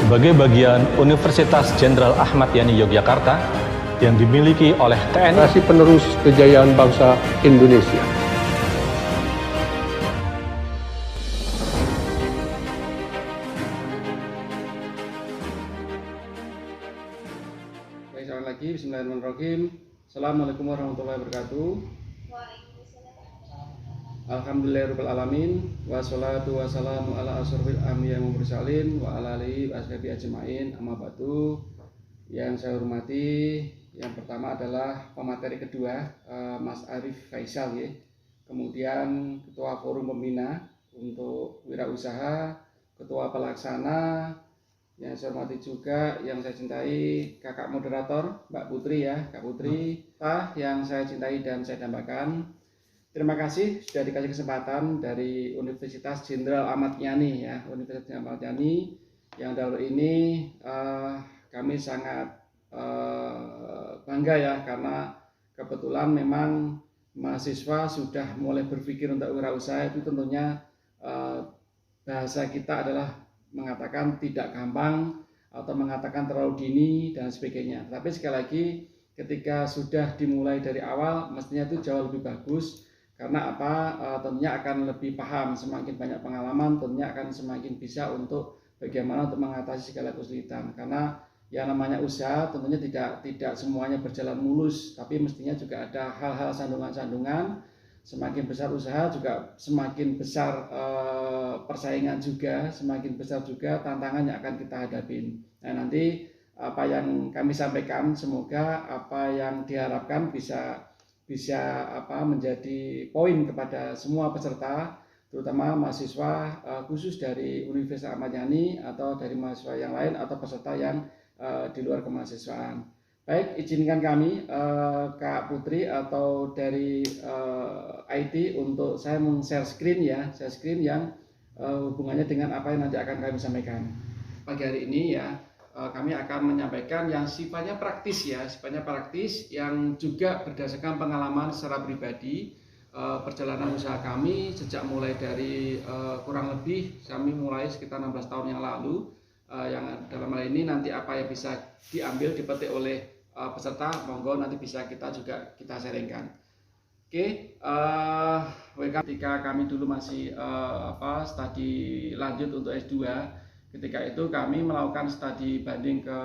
sebagai bagian Universitas Jenderal Ahmad Yani Yogyakarta yang dimiliki oleh TNI. Generasi penerus kejayaan bangsa Indonesia. Baik, sekali lagi, bismillahirrahmanirrahim. Assalamualaikum warahmatullahi wabarakatuh. Alhamdulillahirabbil alamin, wassalatu wassalamu ala asyrofil anbiya'i wal mursalin wa ala alihi wa ashabihi ajmain, amma ba'du. Yang saya hormati, yang pertama adalah pemateri kedua, Mas Arif Faisal ya. Kemudian Ketua Forum Pembina untuk Wirausaha, Ketua Pelaksana, yang saya hormati juga, yang saya cintai Kakak Moderator, Mbak Putri ya, Kak Putri, yang saya cintai dan saya dambakan. Terima kasih sudah dikasih kesempatan dari Universitas Jenderal Ahmad Yani ya, Universitas Jenderal Ahmad Yani yang dalam ini kami sangat bangga ya, karena kebetulan memang mahasiswa sudah mulai berpikir untuk wirausaha. Itu tentunya bahasa kita adalah mengatakan tidak gampang atau mengatakan terlalu dini dan sebagainya. Tapi sekali lagi, ketika sudah dimulai dari awal mestinya itu jauh lebih bagus. Karena apa? Tentunya akan lebih paham, semakin banyak pengalaman tentunya akan semakin bisa untuk bagaimana untuk mengatasi segala kesulitan. Karena yang namanya usaha tentunya tidak semuanya berjalan mulus, tapi mestinya juga ada hal-hal sandungan-sandungan. Semakin besar usaha juga semakin besar persaingan juga, semakin besar juga tantangan yang akan kita hadapin. Nah, nanti apa yang kami sampaikan, semoga apa yang diharapkan bisa menjadi poin kepada semua peserta, terutama mahasiswa khusus dari Universitas Ahmad Yani atau dari mahasiswa yang lain atau peserta yang di luar kemahasiswaan. Baik, izinkan kami Kak Putri atau dari IT untuk saya share screen ya, share screen yang hubungannya dengan apa yang nanti akan kami sampaikan. Pagi hari ini ya, kami akan menyampaikan yang sifatnya praktis ya, sifatnya praktis yang juga berdasarkan pengalaman secara pribadi. Perjalanan usaha kami sejak mulai dari kurang lebih kami mulai sekitar 16 tahun yang lalu, yang dalam hal ini nanti apa yang bisa diambil dipetik oleh peserta, monggo nanti bisa kita sharingkan. Oke, ketika kami dulu masih studi lanjut untuk S2, ketika itu kami melakukan studi banding ke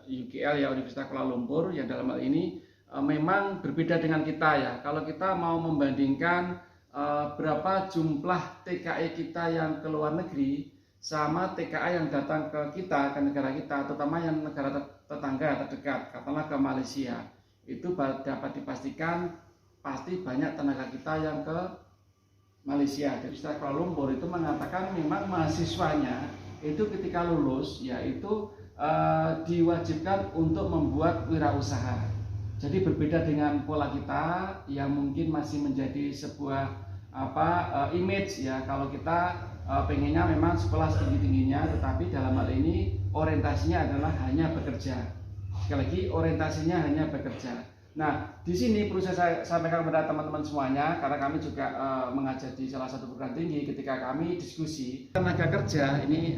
UGL ya, Universitas Kuala Lumpur, yang dalam hal ini memang berbeda dengan kita ya. Kalau kita mau membandingkan berapa jumlah TKI kita yang ke luar negeri sama TKI yang datang ke kita, ke negara kita, terutama yang negara tetangga terdekat, katakanlah ke Malaysia, itu dapat dipastikan pasti banyak tenaga kita yang ke Malaysia. Jadi Universitas Kuala Lumpur itu mengatakan memang mahasiswanya itu ketika lulus yaitu diwajibkan untuk membuat wirausaha. Jadi berbeda dengan pola kita yang mungkin masih menjadi sebuah image ya, kalau kita pengennya memang sekolah setinggi-tingginya, tetapi dalam hal ini orientasinya adalah hanya bekerja. Sekali lagi, orientasinya hanya bekerja. Nah, di sini perlu saya sampaikan kepada teman-teman semuanya, karena kami juga mengajar di salah satu perguruan tinggi. Ketika kami diskusi tenaga kerja ini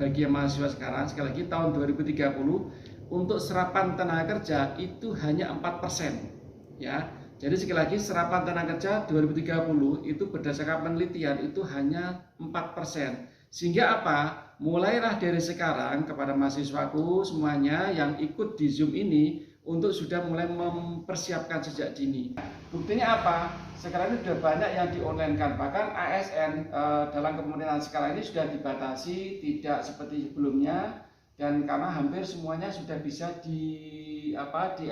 bagi yang mahasiswa sekarang, sekali lagi tahun 2030 untuk serapan tenaga kerja itu hanya 4% ya. Jadi sekali lagi, serapan tenaga kerja 2030 itu berdasarkan penelitian itu hanya 4%. Sehingga apa? Mulailah dari sekarang kepada mahasiswaku semuanya yang ikut di Zoom ini untuk sudah mulai mempersiapkan sejak dini. Buktinya apa? Sekarang ini sudah banyak yang di-online-kan. Bahkan ASN dalam kepemimpinan sekarang ini sudah dibatasi, tidak seperti sebelumnya. Dan karena hampir semuanya sudah bisa diatasi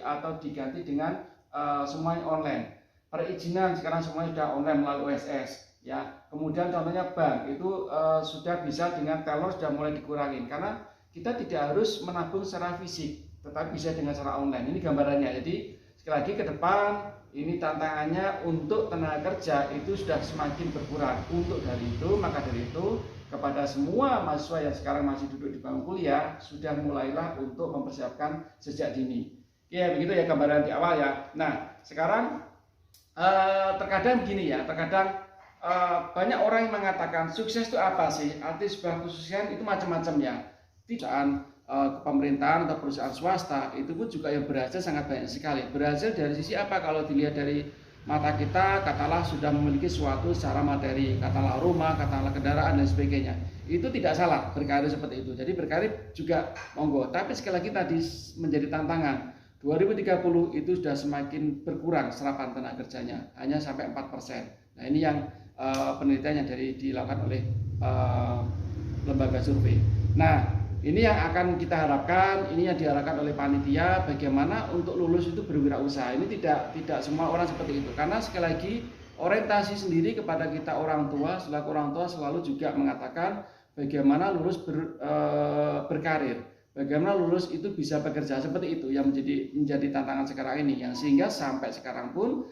atau diganti dengan semuanya online. Perizinan sekarang semuanya sudah online melalui OSS. Ya, kemudian contohnya bank itu sudah bisa dengan teller sudah mulai dikurangin, karena kita tidak harus menabung secara fisik, tetapi bisa dengan cara online. Ini gambarannya. Jadi sekali lagi ke depan ini tantangannya untuk tenaga kerja itu sudah semakin berkurang. Untuk dari itu, maka dari itu kepada semua mahasiswa yang sekarang masih duduk di bangku kuliah, sudah mulailah untuk mempersiapkan sejak dini. Ya begitu ya gambaran di awal ya. Nah sekarang terkadang begini ya, terkadang banyak orang yang mengatakan sukses itu apa sih? Arti sebuah kesuksesan itu macam-macam ya. perusahaan pemerintahan atau perusahaan swasta itu pun juga yang berhasil sangat banyak sekali. Berhasil dari sisi apa? Kalau dilihat dari mata kita, katakanlah sudah memiliki suatu secara materi, katakanlah rumah, katakanlah kendaraan dan sebagainya. Itu tidak salah berkarir seperti itu. Jadi berkarir juga monggo. Tapi sekali lagi tadi menjadi tantangan. 2030 itu sudah semakin berkurang serapan tenaga kerjanya, hanya sampai 4%. Nah ini yang penelitian yang dilakukan oleh lembaga survei. Nah ini yang akan kita harapkan, ini yang diharapkan oleh panitia, bagaimana untuk lulus itu berwirausaha. Ini tidak semua orang seperti itu. Karena sekali lagi orientasi sendiri kepada kita orang tua, selaku orang tua selalu juga mengatakan bagaimana lulus berkarir. Bagaimana lulus itu bisa bekerja seperti itu yang menjadi tantangan sekarang ini. Yang sehingga sampai sekarang pun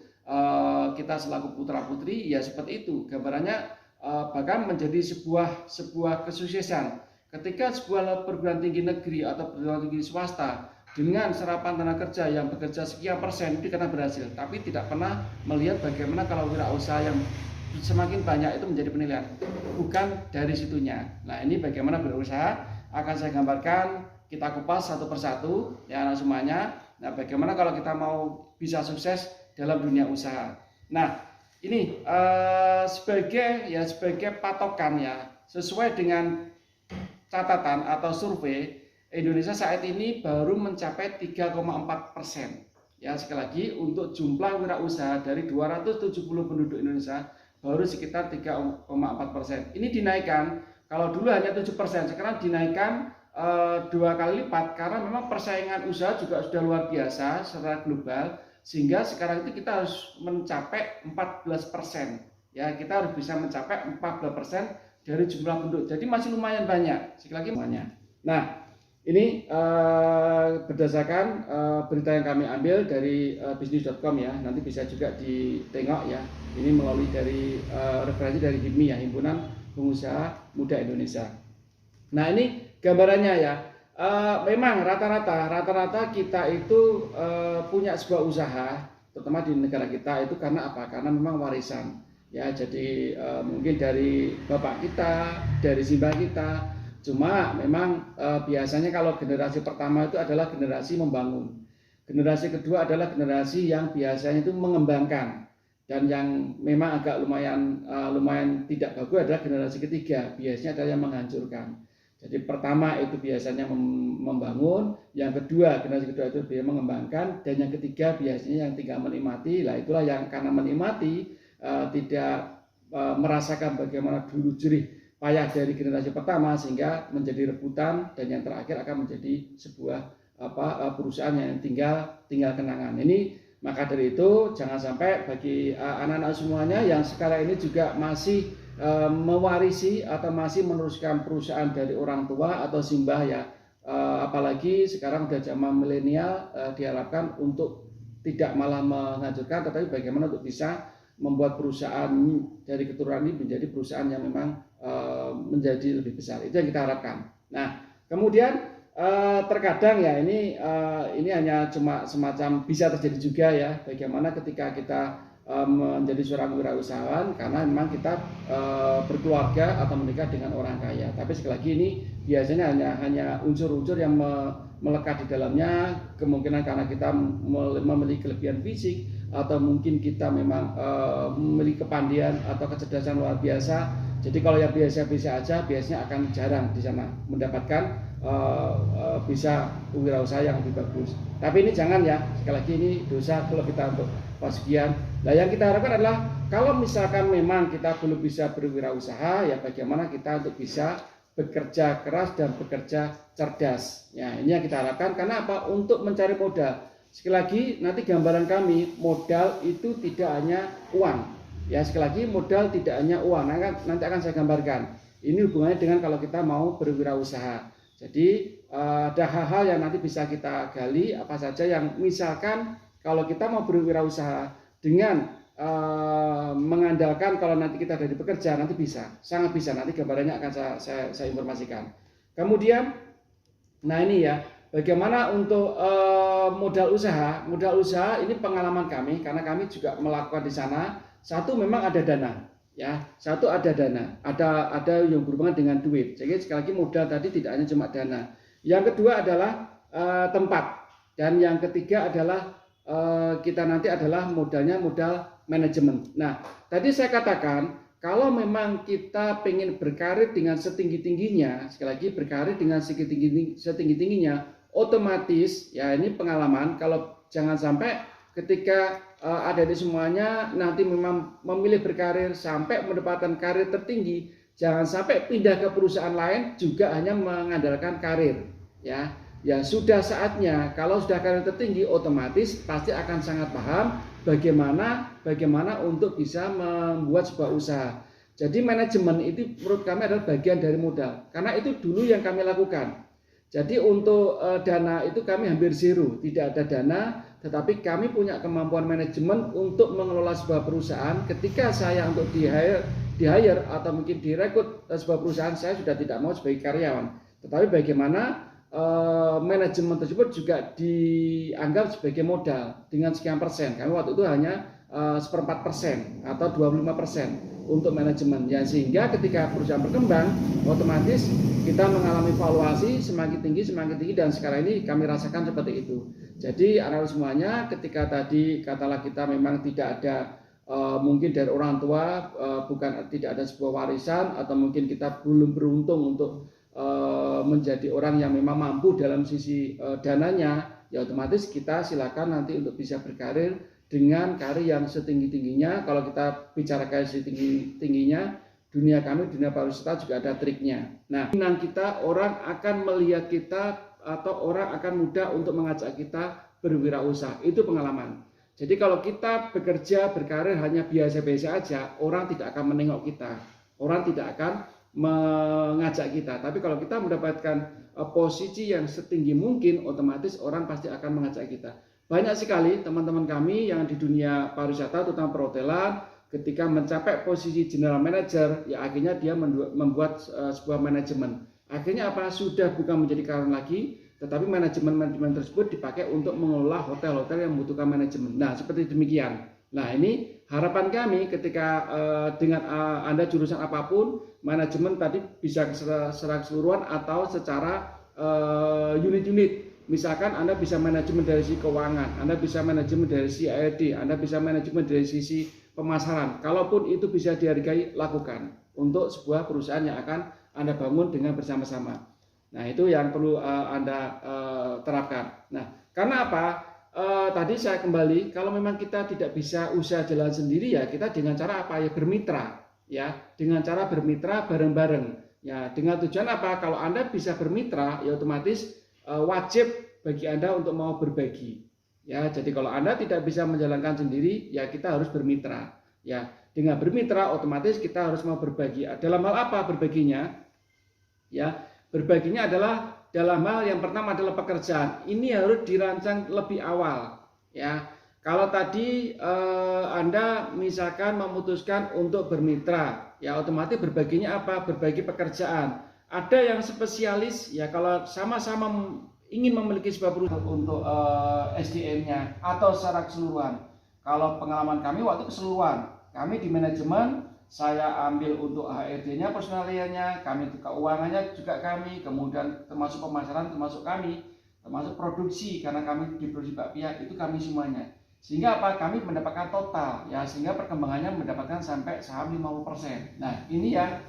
kita selaku putra putri ya seperti itu. Gambarannya bahkan menjadi sebuah kesuksesan. Ketika sebuah perguruan tinggi negeri atau perguruan tinggi swasta dengan serapan tenaga kerja yang bekerja sekian persen itu karena berhasil, tapi tidak pernah melihat bagaimana kalau wirausaha yang semakin banyak itu menjadi penilaian, bukan dari situnya. Nah ini bagaimana berusaha akan saya gambarkan, kita kupas satu persatu ya semuanya. Nah bagaimana kalau kita mau bisa sukses dalam dunia usaha. Nah ini sebagai patokan ya, sesuai dengan catatan atau survei, Indonesia saat ini baru mencapai 3,4%. Ya sekali lagi untuk jumlah wirausaha dari 270 penduduk Indonesia baru sekitar 3,4%. Ini dinaikkan, kalau dulu hanya 7%, sekarang dinaikkan 2 kali lipat karena memang persaingan usaha juga sudah luar biasa secara global, sehingga sekarang itu kita harus mencapai 14%. Ya kita harus bisa mencapai 14% dari jumlah penduduk, jadi masih lumayan banyak. Sekali lagi semuanya. Nah, ini berdasarkan berita yang kami ambil dari bisnis.com ya. Nanti bisa juga ditengok ya. Ini melalui dari referensi dari HIMI ya, Himpunan Pengusaha Muda Indonesia. Nah, ini gambarannya ya. Memang rata-rata kita itu punya sebuah usaha, terutama di negara kita itu karena apa? Karena memang warisan. Ya jadi mungkin dari bapak kita, dari simbah kita. Cuma memang biasanya kalau generasi pertama itu adalah generasi membangun. Generasi kedua adalah generasi yang biasanya itu mengembangkan. Dan yang memang agak lumayan tidak bagus adalah generasi ketiga, biasanya adalah yang menghancurkan. Jadi pertama itu biasanya membangun, yang kedua generasi kedua itu biasanya mengembangkan, dan yang ketiga biasanya yang tinggal menikmati. Lah itulah yang karena menikmati tidak merasakan bagaimana dulu jerih payah dari generasi pertama sehingga menjadi rebutan, dan yang terakhir akan menjadi sebuah perusahaan yang tinggal kenangan. Ini maka dari itu jangan sampai bagi anak-anak semuanya yang sekarang ini juga masih mewarisi atau masih meneruskan perusahaan dari orang tua atau simbah ya, apalagi sekarang udah zaman milenial, diharapkan untuk tidak malah menghancurkan, tetapi bagaimana untuk bisa membuat perusahaan dari keturunan ini menjadi perusahaan yang memang menjadi lebih besar. Itu yang kita harapkan. Nah, kemudian terkadang ya ini hanya cuma semacam bisa terjadi juga ya, bagaimana ketika kita menjadi seorang wirausahawan karena memang kita berkeluarga atau menikah dengan orang kaya. Tapi sekali lagi ini biasanya hanya unsur-unsur yang melekat di dalamnya, kemungkinan karena kita memiliki kelebihan fisik atau mungkin kita memang memiliki kepandian atau kecerdasan luar biasa. Jadi kalau yang biasa-biasa aja biasanya akan jarang di sana mendapatkan bisa wirausaha yang lebih bagus. Tapi ini jangan ya, sekali lagi ini dosa kalau kita untuk sekian. Nah yang kita harapkan adalah kalau misalkan memang kita belum bisa berwirausaha, ya bagaimana kita untuk bisa bekerja keras dan bekerja cerdas. Ya ini yang kita harapkan. Karena apa? Untuk mencari modal. Sekali lagi nanti gambaran kami, modal itu tidak hanya uang. Ya sekali lagi modal tidak hanya uang. Nanti akan saya gambarkan. Ini hubungannya dengan kalau kita mau berwirausaha. Jadi ada hal-hal yang nanti bisa kita gali, apa saja yang misalkan kalau kita mau berwirausaha dengan mengandalkan kalau nanti kita dari pekerja, nanti bisa, sangat bisa. Nanti gambarannya akan saya informasikan. Kemudian, nah ini ya, bagaimana untuk modal usaha? Modal usaha ini pengalaman kami, karena kami juga melakukan di sana. Satu, memang ada dana. Ya, satu ada dana, ada yang berhubungan dengan duit. Jadi sekali lagi modal tadi tidak hanya cuma dana. Yang kedua adalah tempat, dan yang ketiga adalah kita nanti adalah modalnya modal manajemen. Nah, tadi saya katakan kalau memang kita pengen berkarir dengan setinggi-tingginya, sekali lagi berkarir dengan setinggi-tingginya, otomatis ya ini pengalaman, kalau jangan sampai ketika ada di semuanya nanti memang memilih berkarir sampai mendapatkan karir tertinggi, jangan sampai pindah ke perusahaan lain juga hanya mengandalkan karir. Ya sudah saatnya kalau sudah karir tertinggi otomatis pasti akan sangat paham bagaimana untuk bisa membuat sebuah usaha. Jadi manajemen itu menurut kami adalah bagian dari modal, karena itu dulu yang kami lakukan. Jadi untuk dana itu kami hampir zero, tidak ada dana, tetapi kami punya kemampuan manajemen untuk mengelola sebuah perusahaan. Ketika saya untuk di hire atau mungkin direkrut sebuah perusahaan, saya sudah tidak mau sebagai karyawan, tetapi bagaimana manajemen tersebut juga dianggap sebagai modal dengan sekian persen. Kami waktu itu hanya 1/4% atau 25% untuk manajemen, ya, sehingga ketika perusahaan berkembang otomatis kita mengalami valuasi semakin tinggi dan sekarang ini kami rasakan seperti itu. Jadi anak-anak semuanya, ketika tadi katalah kita memang tidak ada mungkin dari orang tua, bukan tidak ada sebuah warisan, atau mungkin kita belum beruntung untuk menjadi orang yang memang mampu dalam sisi dananya, ya otomatis kita silakan nanti untuk bisa berkarir dengan karir yang setinggi-tingginya. Kalau kita bicara karir setinggi-tingginya, dunia kami, dunia pariwisata juga ada triknya. Nah, kita orang akan melihat kita atau orang akan mudah untuk mengajak kita berwirausaha. Itu pengalaman. Jadi kalau kita bekerja, berkarir hanya biasa-biasa aja, orang tidak akan menengok kita. Orang tidak akan mengajak kita. Tapi kalau kita mendapatkan posisi yang setinggi mungkin, otomatis orang pasti akan mengajak kita. Banyak sekali teman-teman kami yang di dunia pariwisata, terutama perhotelan, ketika mencapai posisi general manager, ya akhirnya dia membuat sebuah manajemen. Akhirnya apa? Sudah bukan menjadi karyawan lagi, tetapi manajemen tersebut dipakai untuk mengelola hotel-hotel yang membutuhkan manajemen. Nah, seperti demikian. Nah, ini harapan kami ketika dengan Anda jurusan apapun, manajemen tadi bisa secara keseluruhan atau secara unit-unit. Misalkan Anda bisa manajemen dari sisi keuangan, Anda bisa manajemen dari sisi ARD, Anda bisa manajemen dari sisi pemasaran. Kalaupun itu bisa dihargai, lakukan untuk sebuah perusahaan yang akan Anda bangun dengan bersama-sama. Nah, itu yang perlu Anda terapkan. Nah, karena apa? Tadi saya kembali, kalau memang kita tidak bisa usaha jalan sendiri, ya kita dengan cara apa? Ya bermitra, ya dengan cara bermitra bareng-bareng. Ya dengan tujuan apa? Kalau Anda bisa bermitra, ya otomatis wajib bagi Anda untuk mau berbagi. Ya, jadi kalau Anda tidak bisa menjalankan sendiri, ya kita harus bermitra. Ya, dengan bermitra otomatis kita harus mau berbagi. Dalam hal apa berbaginya? Ya, berbaginya adalah dalam hal yang pertama adalah pekerjaan. Ini harus dirancang lebih awal. Ya, kalau tadi Anda misalkan memutuskan untuk bermitra, ya otomatis berbaginya apa? Berbagi pekerjaan. Ada yang spesialis, ya kalau sama-sama ingin memiliki sebuah perusahaan untuk SDM-nya atau secara keseluruhan. Kalau pengalaman kami waktu keseluruhan, kami di manajemen, saya ambil untuk HRD-nya, personalianya, kami keuangannya juga kami, kemudian termasuk pemasaran termasuk kami, termasuk produksi karena kami di produksi bakpia itu kami semuanya. Sehingga apa? Kami mendapatkan total, ya sehingga perkembangannya mendapatkan sampai saham 50%. Nah, ini yang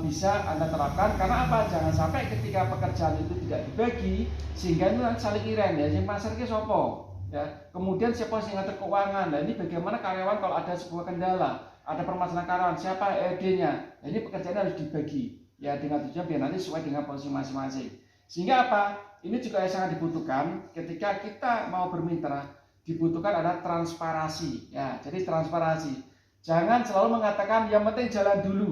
bisa Anda terapkan, karena apa? Jangan sampai ketika pekerjaan itu tidak dibagi sehingga itu saling iren, ya yang pasar ke sopo, ya kemudian siapa yang ngatur keuangan. Nah, ini bagaimana karyawan kalau ada sebuah kendala, ada permasalahan karyawan, siapa ED-nya. Nah, ini pekerjaan harus dibagi, ya dengan tujuan biar nanti sesuai dengan posisi masing-masing. Sehingga apa? Ini juga yang sangat dibutuhkan ketika kita mau bermitra, dibutuhkan ada transparansi, ya jadi transparansi. Jangan selalu mengatakan yang penting jalan dulu.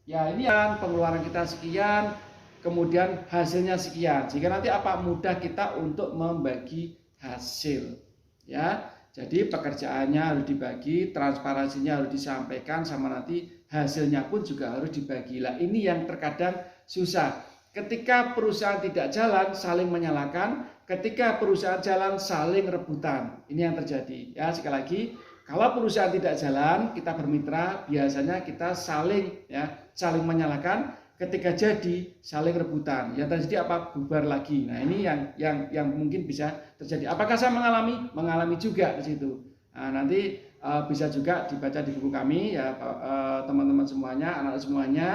Ya ini kan pengeluaran kita sekian, kemudian hasilnya sekian. Jika nanti apa mudah kita untuk membagi hasil. Ya, jadi pekerjaannya harus dibagi, transparansinya harus disampaikan, sama nanti hasilnya pun juga harus dibagi. Lah ini yang terkadang susah. Ketika perusahaan tidak jalan, saling menyalahkan. Ketika perusahaan jalan, saling rebutan. Ini yang terjadi. Ya sekali lagi, Kalau perusahaan tidak jalan, kita bermitra, biasanya kita saling menyalahkan. Ketika jadi saling rebutan, ya terjadi apa, bubar lagi. Nah ini yang mungkin bisa terjadi. Apakah saya mengalami juga di situ. Nah, nanti bisa juga dibaca di buku kami ya teman-teman semuanya, anak-anak semuanya.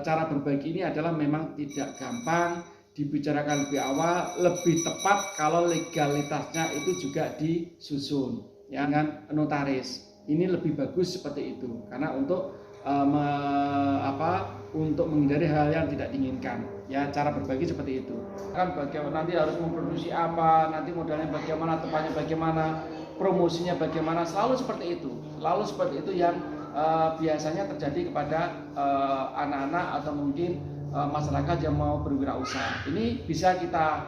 Cara berbagi ini adalah memang tidak gampang, dibicarakan lebih awal, lebih tepat kalau legalitasnya itu juga disusun ya dengan notaris. Ini lebih bagus seperti itu karena untuk untuk menghindari hal yang tidak diinginkan. Ya, cara berbagi seperti itu. Kan bagaimana nanti harus memproduksi apa, nanti modalnya bagaimana, tempatnya bagaimana, promosinya bagaimana, selalu seperti itu. Selalu seperti itu yang biasanya terjadi kepada anak-anak atau mungkin masyarakat yang mau berwirausaha. Ini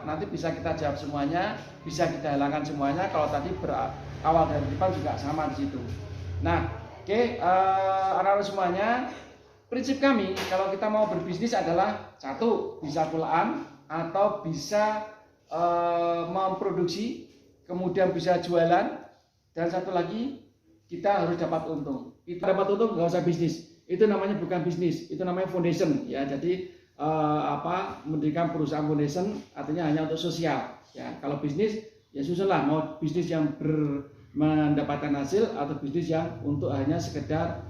nanti bisa kita jawab semuanya, bisa kita hilangkan semuanya kalau tadi berawal dari depan juga sama di situ. Nah, Oke, anak-anak semuanya, prinsip kami kalau kita mau berbisnis adalah satu, bisa kulaan atau bisa memproduksi, kemudian bisa jualan, dan satu lagi kita harus dapat untung. Kita dapat untung nggak usah bisnis, itu namanya bukan bisnis, itu namanya foundation ya. Jadi mendirikan perusahaan foundation artinya hanya untuk sosial ya. Kalau bisnis ya susunlah, mau bisnis yang mendapatkan hasil atau bisnis yang untuk hanya sekedar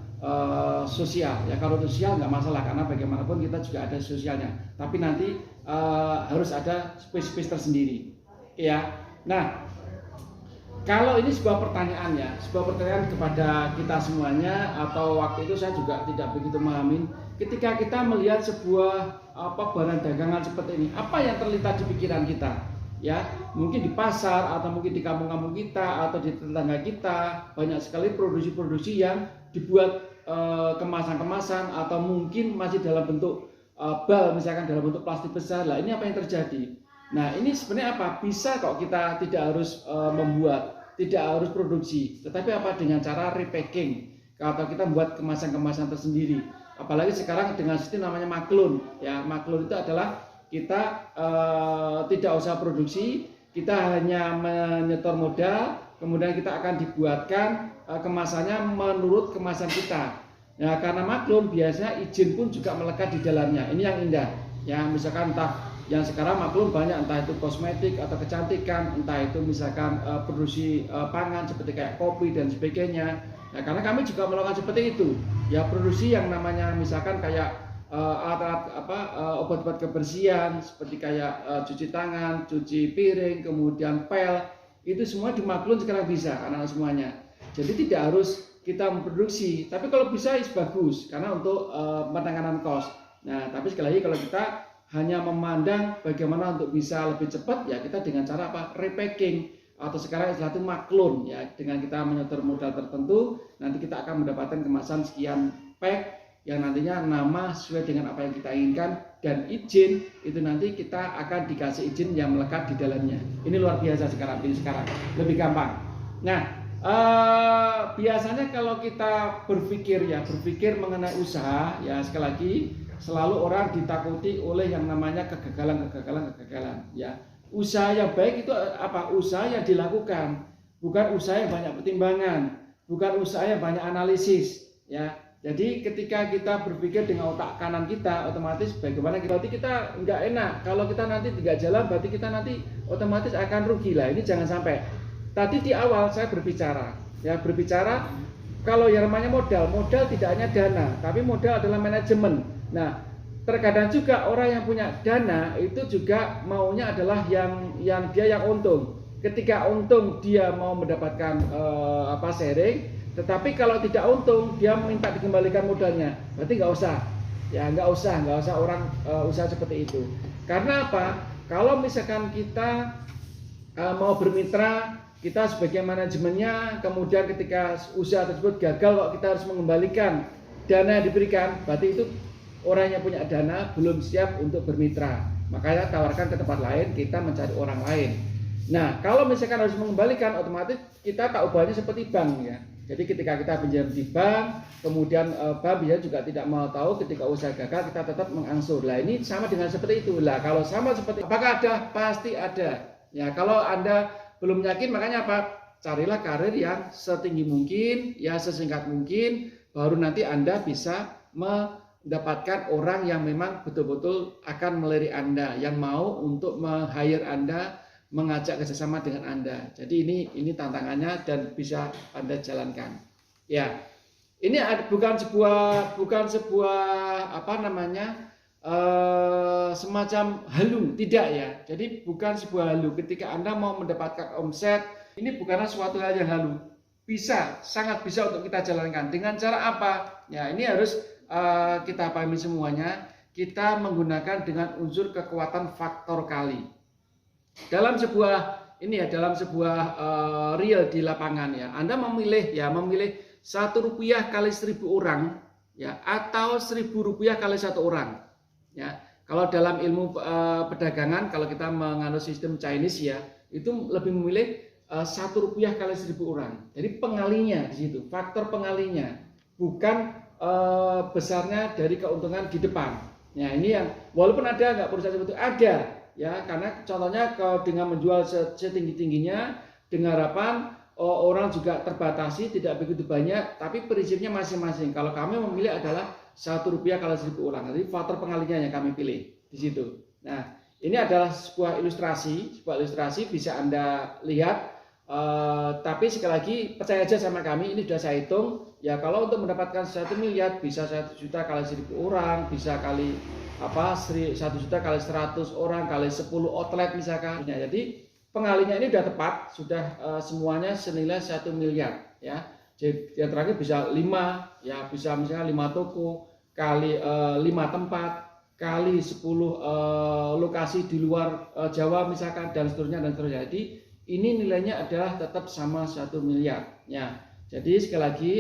sosial ya. Kalau sosial nggak masalah karena bagaimanapun kita juga ada sosialnya, tapi nanti harus ada space tersendiri ya. Nah, kalau ini sebuah pertanyaan kepada kita semuanya, atau waktu itu saya juga tidak begitu memahami, ketika kita melihat sebuah barang dagangan seperti ini, apa yang terlintas di pikiran kita? Ya, mungkin di pasar atau mungkin di kampung-kampung kita atau di tetangga kita banyak sekali produksi-produksi yang dibuat kemasan-kemasan atau mungkin masih dalam bentuk bal, misalkan dalam bentuk plastik besar. Lah ini apa yang terjadi? Nah ini sebenarnya apa? Bisa kok kita tidak harus membuat, tidak harus produksi, tetapi apa dengan cara repacking atau kita membuat kemasan-kemasan tersendiri. Apalagi sekarang dengan sistem namanya maklun. Ya, maklun itu adalah kita tidak usah produksi, kita hanya menyetor modal, kemudian kita akan dibuatkan kemasannya menurut kemasan kita. Ya, karena maklum biasanya izin pun juga melekat di dalamnya. Ini yang indah. Ya, misalkan entah yang sekarang maklum banyak, entah itu kosmetik atau kecantikan, entah itu misalkan produksi pangan seperti kayak kopi dan sebagainya. Ya, karena kami juga melakukan seperti itu. Ya, produksi yang namanya misalkan kayak alat obat-obat kebersihan seperti kayak cuci tangan, cuci piring, kemudian pel, itu semua di maklun sekarang bisa anak-anak semuanya. Jadi tidak harus kita memproduksi, tapi kalau bisa bagus karena untuk penanganan cost. Nah, tapi sekali lagi kalau kita hanya memandang bagaimana untuk bisa lebih cepat, ya kita dengan cara apa? Repacking atau sekarang istilah itu maklun ya. Dengan kita menyetor modal tertentu, nanti kita akan mendapatkan kemasan sekian pack yang nantinya nama sesuai dengan apa yang kita inginkan, dan izin itu nanti kita akan dikasih izin yang melekat di dalamnya. Ini luar biasa sekarang lebih gampang. Nah, biasanya kalau kita berpikir mengenai usaha ya, sekali lagi selalu orang ditakuti oleh yang namanya kegagalan ya. Usaha yang baik itu apa? Usaha yang dilakukan, bukan usaha yang banyak pertimbangan, bukan usaha yang banyak analisis ya. Jadi ketika kita berpikir dengan otak kanan kita, otomatis bagaimana berarti kita nggak enak. Kalau kita nanti tidak jalan, berarti kita nanti otomatis akan rugi lah. Ini jangan sampai. Tadi di awal saya berbicara kalau yang namanya modal tidak hanya dana, tapi modal adalah manajemen. Nah, terkadang juga orang yang punya dana itu juga maunya adalah yang untung. Ketika untung dia mau mendapatkan sharing. Tetapi kalau tidak untung dia minta dikembalikan modalnya, berarti nggak usah orang usaha seperti itu. Karena apa? Kalau misalkan kita mau bermitra, kita sebagai manajemennya, kemudian ketika usaha tersebut gagal kok kita harus mengembalikan dana yang diberikan, berarti itu orang yang punya dana belum siap untuk bermitra. Makanya tawarkan ke tempat lain, kita mencari orang lain. Nah, kalau misalkan harus mengembalikan, otomatis kita tak ubahnya seperti bank ya. Jadi ketika kita pinjam di bank, kemudian bank bisa juga tidak mau tahu ketika usaha gagal kita tetap mengangsur. Lah ini sama dengan seperti itu. Lah kalau sama seperti apakah ada? Pasti ada. Ya, kalau Anda belum yakin, makanya apa? carilah karir yang setinggi mungkin, ya sesingkat mungkin, baru nanti Anda bisa mendapatkan orang yang memang betul-betul akan melirik Anda, yang mau untuk meng-hire Anda, mengajak kerjasama dengan Anda. Jadi ini tantangannya dan bisa Anda jalankan. Ya, ini bukan sebuah apa namanya semacam halu, tidak ya. Jadi bukan sebuah halu. Ketika Anda mau mendapatkan omset, ini bukanlah suatu hal yang halu. Sangat bisa untuk kita jalankan. Dengan cara apa? Ya, ini harus kita pahami semuanya. Kita menggunakan dengan unsur kekuatan faktor kali. Dalam sebuah real di lapangan ya, Anda memilih 1 rupiah kali 1000 orang ya, atau 1000 rupiah kali 1 orang ya. Kalau dalam ilmu perdagangan, kalau kita menganut sistem Chinese ya, itu lebih memilih 1 rupiah kali 1000 orang. Jadi pengalinya di situ, faktor pengalinya, bukan besarnya dari keuntungan di depan. Ya, ini yang walaupun ada nggak perusahaan seperti itu, ada ya, karena contohnya kalau dengan menjual setinggi-tingginya dengan harapan orang juga terbatasi, tidak begitu banyak, tapi prinsipnya masing-masing. Kalau kami memilih adalah 1 rupiah kali 1000 orang, jadi faktor pengalinya yang kami pilih di situ. Nah, ini adalah sebuah ilustrasi bisa Anda lihat. Tapi sekali lagi percaya aja sama kami, ini sudah saya hitung ya. Kalau untuk mendapatkan 1 miliar bisa 1 juta kali 1000 orang, bisa kali 1 juta kali 100 orang kali 10 outlet misalkan ya. Jadi pengalinya ini sudah tepat, sudah semuanya senilai 1 miliar ya. Jadi yang terakhir bisa 5 ya, bisa misalnya 5 toko kali 5 tempat kali 10 lokasi di luar Jawa misalkan, dan seterusnya. Jadi ini nilainya adalah tetap sama 1 miliar ya. Jadi sekali lagi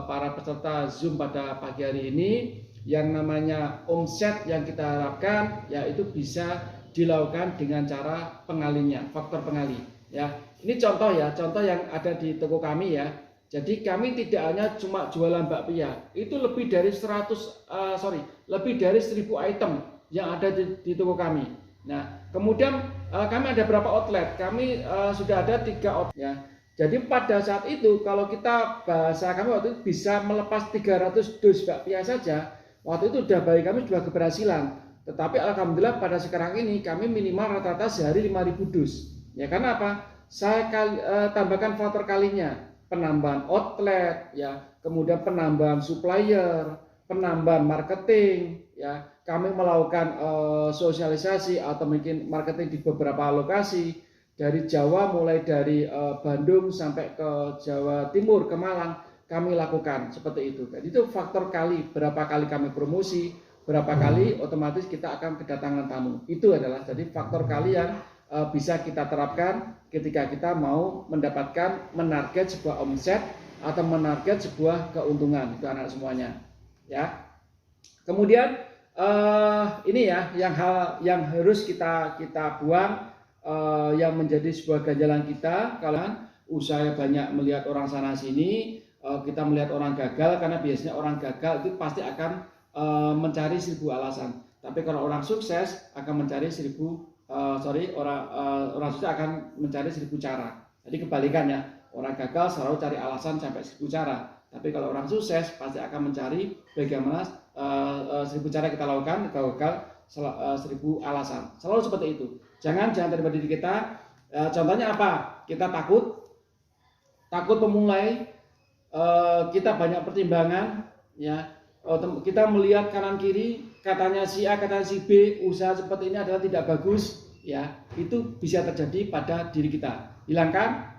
para peserta Zoom pada pagi hari ini, yang namanya omset yang kita harapkan ya itu bisa dilakukan dengan cara pengalinya, faktor pengali ya. Ini contoh ya, contoh yang ada di toko kami ya. Jadi kami tidak hanya cuma jualan bakpia, itu lebih dari 1000 item yang ada di toko kami. Nah, kemudian kami ada berapa outlet? Kami sudah ada 3 outlet ya. Jadi pada saat itu kalau kita bahasa kami waktu itu bisa melepas 300 dus bakpia saja. Waktu itu sudah bagi kami sudah keberhasilan. Tetapi alhamdulillah pada sekarang ini kami minimal rata-rata sehari 5000 dus. Ya, karena apa? Saya tambahkan faktor kalinya, penambahan outlet ya, kemudian penambahan supplier, penambahan marketing ya. Kami melakukan sosialisasi atau mungkin marketing di beberapa lokasi dari Jawa, mulai dari Bandung sampai ke Jawa Timur, ke Malang, kami lakukan seperti itu. Jadi itu faktor kali, berapa kali kami promosi, berapa kali otomatis kita akan kedatangan tamu. Itu adalah jadi faktor kali yang bisa kita terapkan ketika kita mau menarget sebuah omset atau menarget sebuah keuntungan. Itu anak semuanya ya. Kemudian ini ya yang harus kita buang, yang menjadi sebuah ganjalan kita. Kalau usaha banyak melihat orang sana sini, kita melihat orang gagal, karena biasanya orang gagal itu pasti akan mencari 1000 alasan. Tapi kalau orang sukses akan mencari orang sukses akan mencari 1000 cara. Jadi kebalikannya, orang gagal selalu cari alasan sampai 1000 cara. Tapi kalau orang sukses pasti akan mencari bagaimana 1000 cara kita lakukan, gagal 1000 alasan. Selalu seperti itu. Jangan terlibat diri kita. Contohnya apa? Kita takut memulai. Kita banyak pertimbangan ya. Kita melihat kanan kiri, katanya si A, katanya si B, usaha seperti ini adalah tidak bagus ya. Itu bisa terjadi pada diri kita. Hilangkan.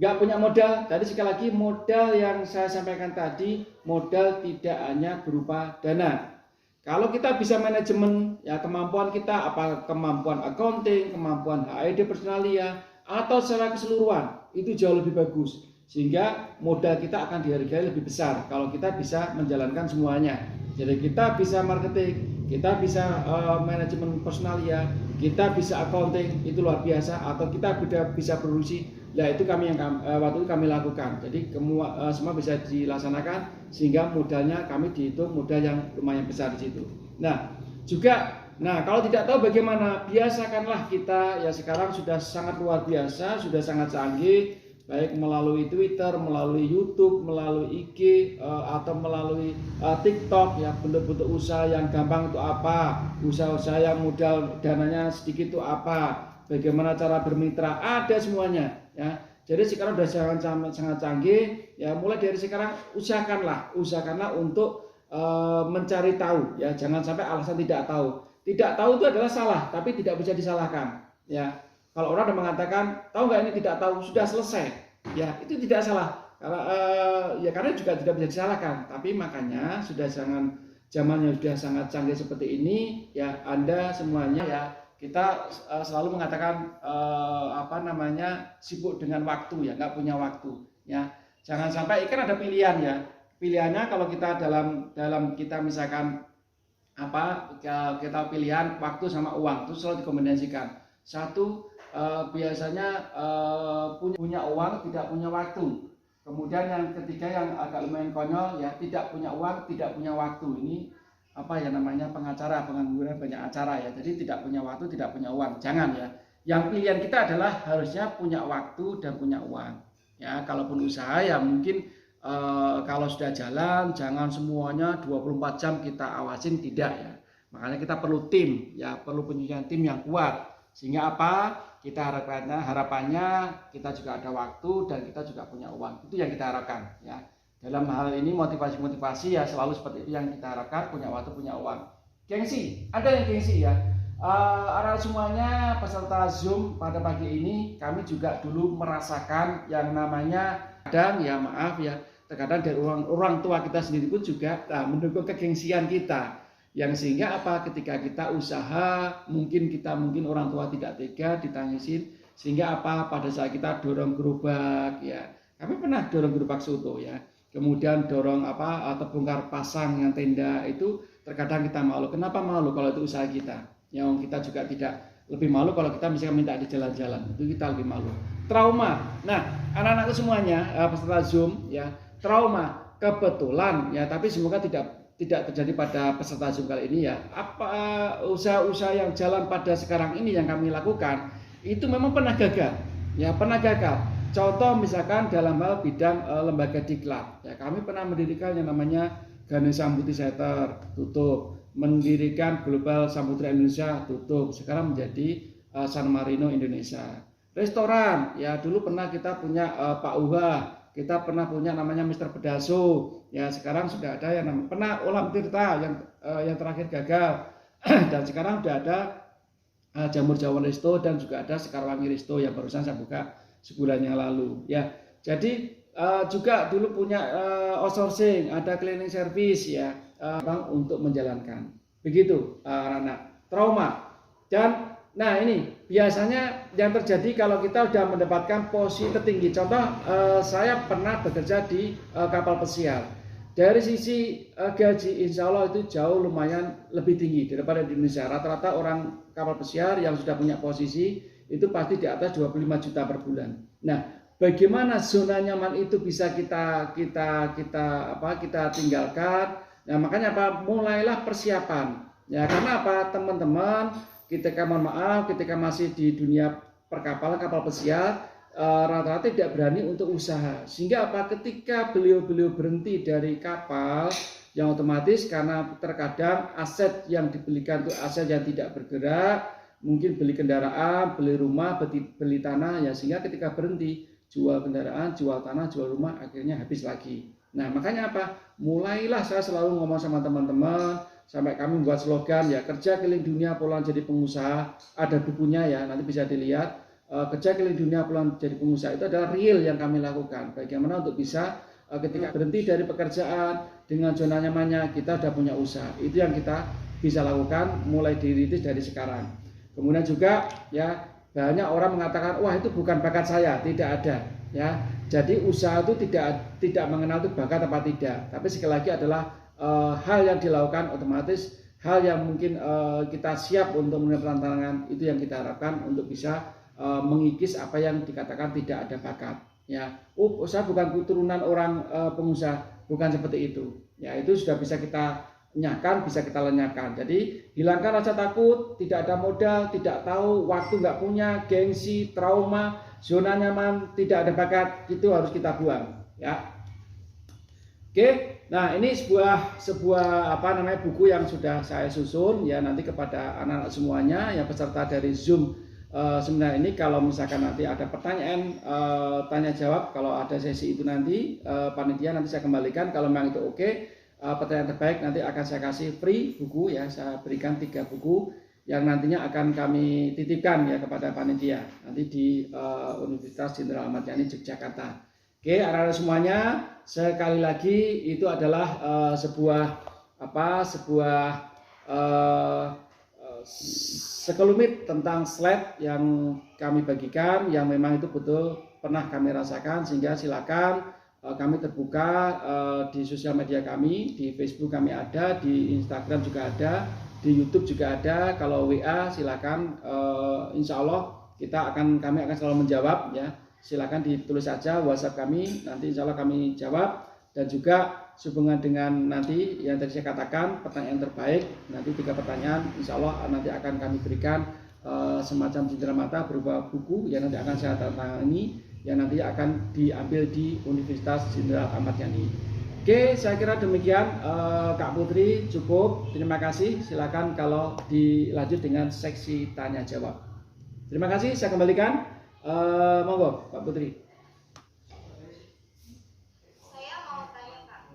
Nggak punya modal. Tadi sekali lagi, modal yang saya sampaikan tadi, modal tidak hanya berupa dana. Kalau kita bisa manajemen ya, kemampuan kita, apa kemampuan accounting, kemampuan HRD personalia, atau secara keseluruhan, itu jauh lebih bagus. Sehingga modal kita akan dihargai lebih besar kalau kita bisa menjalankan semuanya. Jadi kita bisa marketing, kita bisa manajemen personalia, kita bisa accounting, itu luar biasa. Atau kita bisa produksi. Nah, itu waktu itu kami lakukan. Jadi semua bisa dilaksanakan sehingga modalnya kami dihitung modal yang lumayan besar di situ. Nah, kalau tidak tahu bagaimana, biasakanlah kita ya, sekarang sudah sangat luar biasa, sudah sangat canggih, baik melalui Twitter, melalui YouTube, melalui IG, atau melalui TikTok, ya bentuk-bentuk usaha yang gampang itu apa, usaha-usaha yang modal dananya sedikit itu apa, bagaimana cara bermitra, ada semuanya ya. Jadi sekarang sudah sangat canggih ya. Mulai dari sekarang usahakanlah untuk mencari tahu ya. Jangan sampai alasan tidak tahu. Tidak tahu itu adalah salah, tapi tidak bisa disalahkan ya. Kalau orang mengatakan tahu nggak ini tidak tahu, sudah selesai ya, itu tidak salah karena juga tidak bisa disalahkan. Tapi makanya sudah zamannya sudah sangat canggih seperti ini ya. Anda semuanya ya, kita selalu mengatakan sibuk dengan waktu ya, nggak punya waktu ya. Jangan sampai, kan ada pilihan ya. Pilihannya kalau kita dalam kita misalkan kita pilihan waktu sama uang itu selalu dikombinasikan. Satu, biasanya punya uang tidak punya waktu. Kemudian yang ketiga yang agak lumayan konyol ya, tidak punya uang tidak punya waktu. Ini pengacara, pengangguran banyak acara ya. Jadi tidak punya waktu tidak punya uang. Jangan ya. Yang pilihan kita adalah harusnya punya waktu dan punya uang ya. Kalaupun usaha ya mungkin kalau sudah jalan jangan semuanya 24 jam kita awasin, tidak ya. Makanya kita perlu tim ya, perlu penyusunan tim yang kuat. Sehingga kita harapannya kita juga ada waktu dan kita juga punya uang. Itu yang kita harapkan ya. Dalam hal ini motivasi ya selalu seperti itu yang kita harapkan, punya waktu, punya uang. Gengsi, ada yang gengsi ya. Anak semuanya peserta Zoom pada pagi ini, kami juga dulu merasakan yang namanya kadang ya maaf ya, terkadang dari orang tua kita sendiri pun juga mendukung kegengsian kita. Yang sehingga ketika kita usaha mungkin orang tua tidak tega ditangisin, sehingga pada saat kita dorong gerobak ya, kami pernah dorong gerobak soto ya, kemudian dorong atau bongkar pasang yang tenda, itu terkadang kita malu. Kenapa malu kalau itu usaha kita? Yang kita juga tidak lebih malu kalau kita misalnya minta di jalan-jalan, itu kita lebih malu. Trauma. Nah, anak-anakku semuanya peserta Zoom ya, trauma kebetulan ya, tapi semoga tidak terjadi pada peserta Zoom kali ini ya. Usaha-usaha yang jalan pada sekarang ini yang kami lakukan itu memang pernah gagal ya, pernah gagal. Contoh misalkan dalam hal bidang lembaga diklat ya, kami pernah mendirikan yang namanya Ganesha Multi Center, tutup. Mendirikan Global Samudra Indonesia, tutup. Sekarang menjadi San Marino Indonesia. Restoran ya, dulu pernah kita punya Pak Uha, kita pernah punya namanya Mr. Pedaso ya. Sekarang sudah ada yang namanya pernah Olam Tirta yang terakhir gagal dan sekarang sudah ada Jamur Jawon Resto dan juga ada Sekarwangi Resto yang barusan saya buka sebulan yang lalu ya. Jadi juga dulu punya outsourcing, ada cleaning service ya, untuk menjalankan. Begitu anak-anak. Trauma. Dan nah ini biasanya yang terjadi kalau kita sudah mendapatkan posisi tertinggi. Contoh saya pernah bekerja di kapal pesiar. Dari sisi gaji insya Allah itu jauh lumayan lebih tinggi daripada di Indonesia. Rata-rata orang kapal pesiar yang sudah punya posisi itu pasti di atas 25 juta per bulan. Nah, bagaimana zona nyaman itu bisa kita tinggalkan? Nah, makanya mulailah persiapan. Ya, karena teman-teman, ketika masih di dunia perkapalan, kapal pesiar, rata-rata tidak berani untuk usaha. Sehingga ketika beliau berhenti dari kapal, yang otomatis karena terkadang aset yang dibelikan itu aset yang tidak bergerak, mungkin beli kendaraan, beli rumah, beli tanah ya, sehingga ketika berhenti jual kendaraan, jual tanah, jual rumah, akhirnya habis lagi. Nah, makanya mulailah saya selalu ngomong sama teman-teman, sampai kami membuat slogan ya, kerja keliling dunia pulang jadi pengusaha. Ada bukunya ya, nanti bisa dilihat. Kerja keliling dunia pulang jadi pengusaha itu adalah real yang kami lakukan. Bagaimana untuk bisa ketika berhenti dari pekerjaan dengan zona nyamannya kita sudah punya usaha. Itu yang kita bisa lakukan mulai dirintis dari sekarang. Kemudian juga ya, banyak orang mengatakan wah itu bukan bakat saya, tidak ada ya. Jadi usaha itu tidak mengenal itu bakat apa tidak, tapi sekali lagi adalah hal yang dilakukan otomatis, hal yang mungkin kita siap untuk menerima tantangan, itu yang kita harapkan untuk bisa mengikis apa yang dikatakan tidak ada bakat ya. Saya bukan keturunan orang pengusaha, bukan seperti itu ya. Itu sudah bisa kita nyahkan, bisa kita lenyapkan. Jadi hilangkan rasa takut, tidak ada modal, tidak tahu, waktu nggak punya, gengsi, trauma. zona nyaman, tidak ada bakat, itu harus kita buang, ya. Oke, nah ini sebuah buku yang sudah saya susun ya, nanti kepada anak-anak semuanya yang peserta dari Zoom seminar ini, kalau misalkan nanti ada pertanyaan tanya jawab, kalau ada sesi itu nanti panitia nanti saya kembalikan, kalau memang itu oke, pertanyaan terbaik nanti akan saya kasih free buku ya, saya berikan 3 buku yang nantinya akan kami titipkan ya kepada panitia nanti di Universitas Jenderal Ahmad Yani Yogyakarta. Oke, anak-anak semuanya, sekali lagi itu adalah sekelumit tentang slide yang kami bagikan, yang memang itu betul pernah kami rasakan, sehingga silakan kami terbuka di sosial media kami, di Facebook kami ada, di Instagram juga ada, di YouTube juga ada. Kalau WA silakan, insya Allah kami akan selalu menjawab ya. Silakan ditulis saja WhatsApp kami, nanti insya Allah kami jawab. Dan juga sehubungan dengan nanti yang tadi saya katakan, pertanyaan terbaik, nanti 3 pertanyaan insya Allah nanti akan kami berikan semacam cindera mata berupa buku yang nanti akan saya tangani, yang nanti akan diambil di Universitas Jenderal Ahmad Yani. Oke, saya kira demikian. Kak Putri cukup, terima kasih. Silakan kalau dilanjut dengan seksi tanya jawab. Terima kasih, saya kembalikan. Monggo Pak Putri. Saya mau tanya Kak,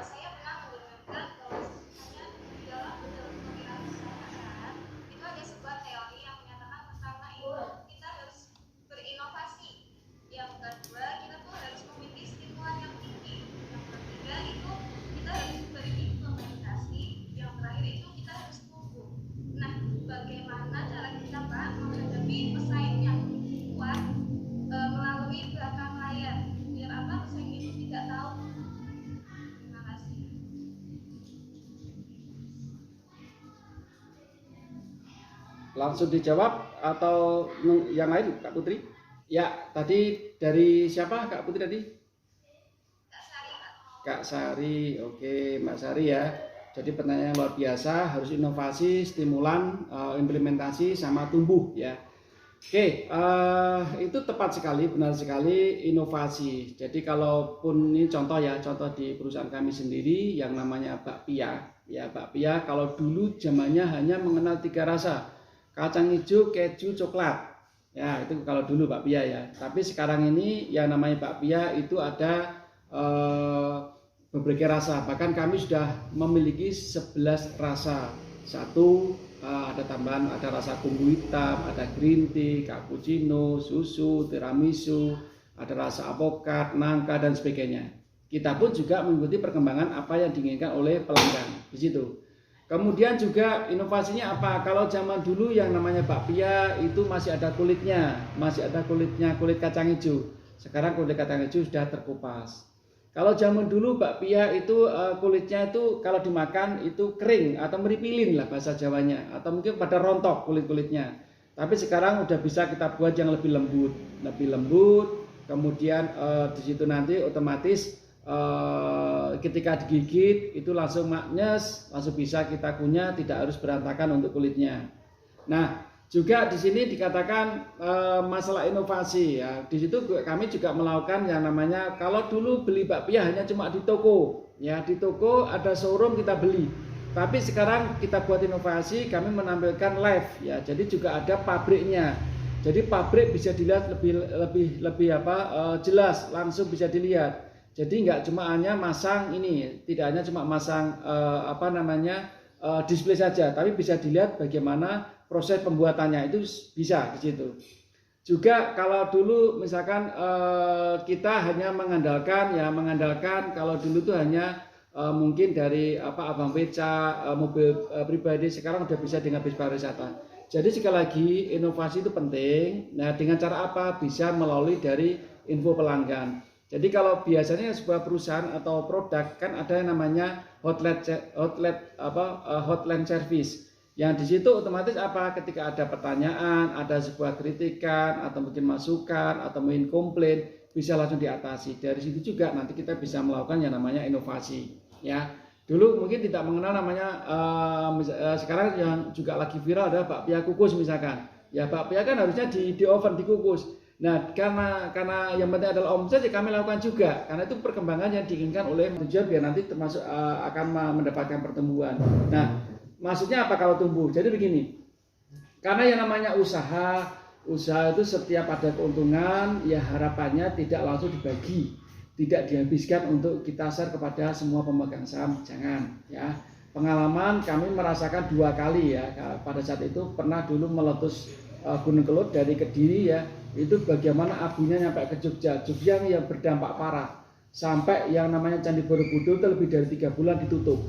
saya pernah mendengarkan bahwasanya di dalam kewirausahaan itu ada sebuah teori yang menyatakan pertama itu kita harus berinovasi, yang kedua kita tuh harus memiliki stimulan yang tinggi, yang ketiga itu kita harus berimplementasi, yang terakhir itu kita harus tumbuh. Nah, bagaimana cara kita Pak menghadapi pesaing yang kuat melalui belakang layar, biar apa pesaing itu tidak tahu. Terima kasih. Langsung dijawab atau yang lain Kak Putri? Ya, tadi dari siapa Kak Putri tadi? Kak Sari Kak. Kak Sari, oke Mbak Sari ya. Jadi pertanyaan yang luar biasa, harus inovasi, stimulan, implementasi, sama tumbuh ya. Oke, itu tepat sekali, benar sekali, inovasi. Jadi kalaupun ini contoh ya, contoh di perusahaan kami sendiri yang namanya bakpia. Ya, bakpia kalau dulu zamannya hanya mengenal 3 rasa, kacang hijau, keju, coklat. Ya, itu kalau dulu bakpia ya. Tapi sekarang ini yang namanya bakpia itu ada berbagai rasa. Bahkan kami sudah memiliki 11 rasa. Satu, ada tambahan, ada rasa kumbu hitam, ada green tea, cappuccino, susu, tiramisu, ada rasa avokat, nangka dan sebagainya. Kita pun juga mengikuti perkembangan apa yang diinginkan oleh pelanggan di situ. Kemudian juga inovasinya apa? Kalau zaman dulu yang namanya bakpia itu masih ada kulitnya, kulit kacang hijau. Sekarang kulit kacang hijau sudah terkupas. Kalau zaman dulu bakpia itu kulitnya itu kalau dimakan itu kering atau meripilin lah bahasa Jawanya, atau mungkin pada rontok kulit-kulitnya. Tapi sekarang udah bisa kita buat yang lebih lembut. Kemudian di situ nanti otomatis ketika digigit itu langsung maknyes, langsung bisa kita kunyah, tidak harus berantakan untuk kulitnya. Nah, juga di sini dikatakan masalah inovasi ya. Di situ kami juga melakukan yang namanya, kalau dulu beli bakpia hanya cuma di toko, ya di toko ada showroom kita beli. Tapi sekarang kita buat inovasi, kami menampilkan live ya. Jadi juga ada pabriknya. Jadi pabrik bisa dilihat lebih jelas, langsung bisa dilihat. Jadi nggak cuma hanya masang ini, tidak hanya cuma masang display saja, tapi bisa dilihat bagaimana proses pembuatannya, itu bisa di situ. Juga kalau dulu misalkan kita hanya mengandalkan kalau dulu tuh hanya mungkin dari abang beca, mobil pribadi, sekarang udah bisa dengan bis pariwisata. Jadi sekali lagi inovasi itu penting. Nah, dengan cara apa? Bisa melalui dari info pelanggan. Jadi kalau biasanya sebuah perusahaan atau produk kan ada yang namanya hotline service. Yang di situ otomatis apa? Ketika ada pertanyaan, ada sebuah kritikan, atau mungkin masukan, atau mungkin komplain, bisa langsung diatasi. Dari situ juga nanti kita bisa melakukan yang namanya inovasi. Ya, dulu mungkin tidak mengenal namanya. Sekarang yang juga lagi viral adalah bakpia kukus misalkan. Ya, bakpia kan harusnya di oven dikukus. Nah, karena yang penting adalah omset, ya kami lakukan juga. Karena itu perkembangan yang diinginkan oleh tujuan biar nanti termasuk akan mendapatkan pertumbuhan. Nah, maksudnya apa kalau tumbuh? Jadi begini, karena yang namanya usaha itu setiap ada keuntungan, ya harapannya tidak langsung dibagi, tidak dihabiskan untuk kita share kepada semua pemegang saham, jangan ya. Pengalaman kami merasakan 2 kali ya. Pada saat itu pernah dulu meletus Gunung Kelut dari Kediri ya, itu bagaimana abunya nyampe ke Jogja yang berdampak parah, sampai yang namanya Candi Borobudur itu lebih dari 3 bulan ditutup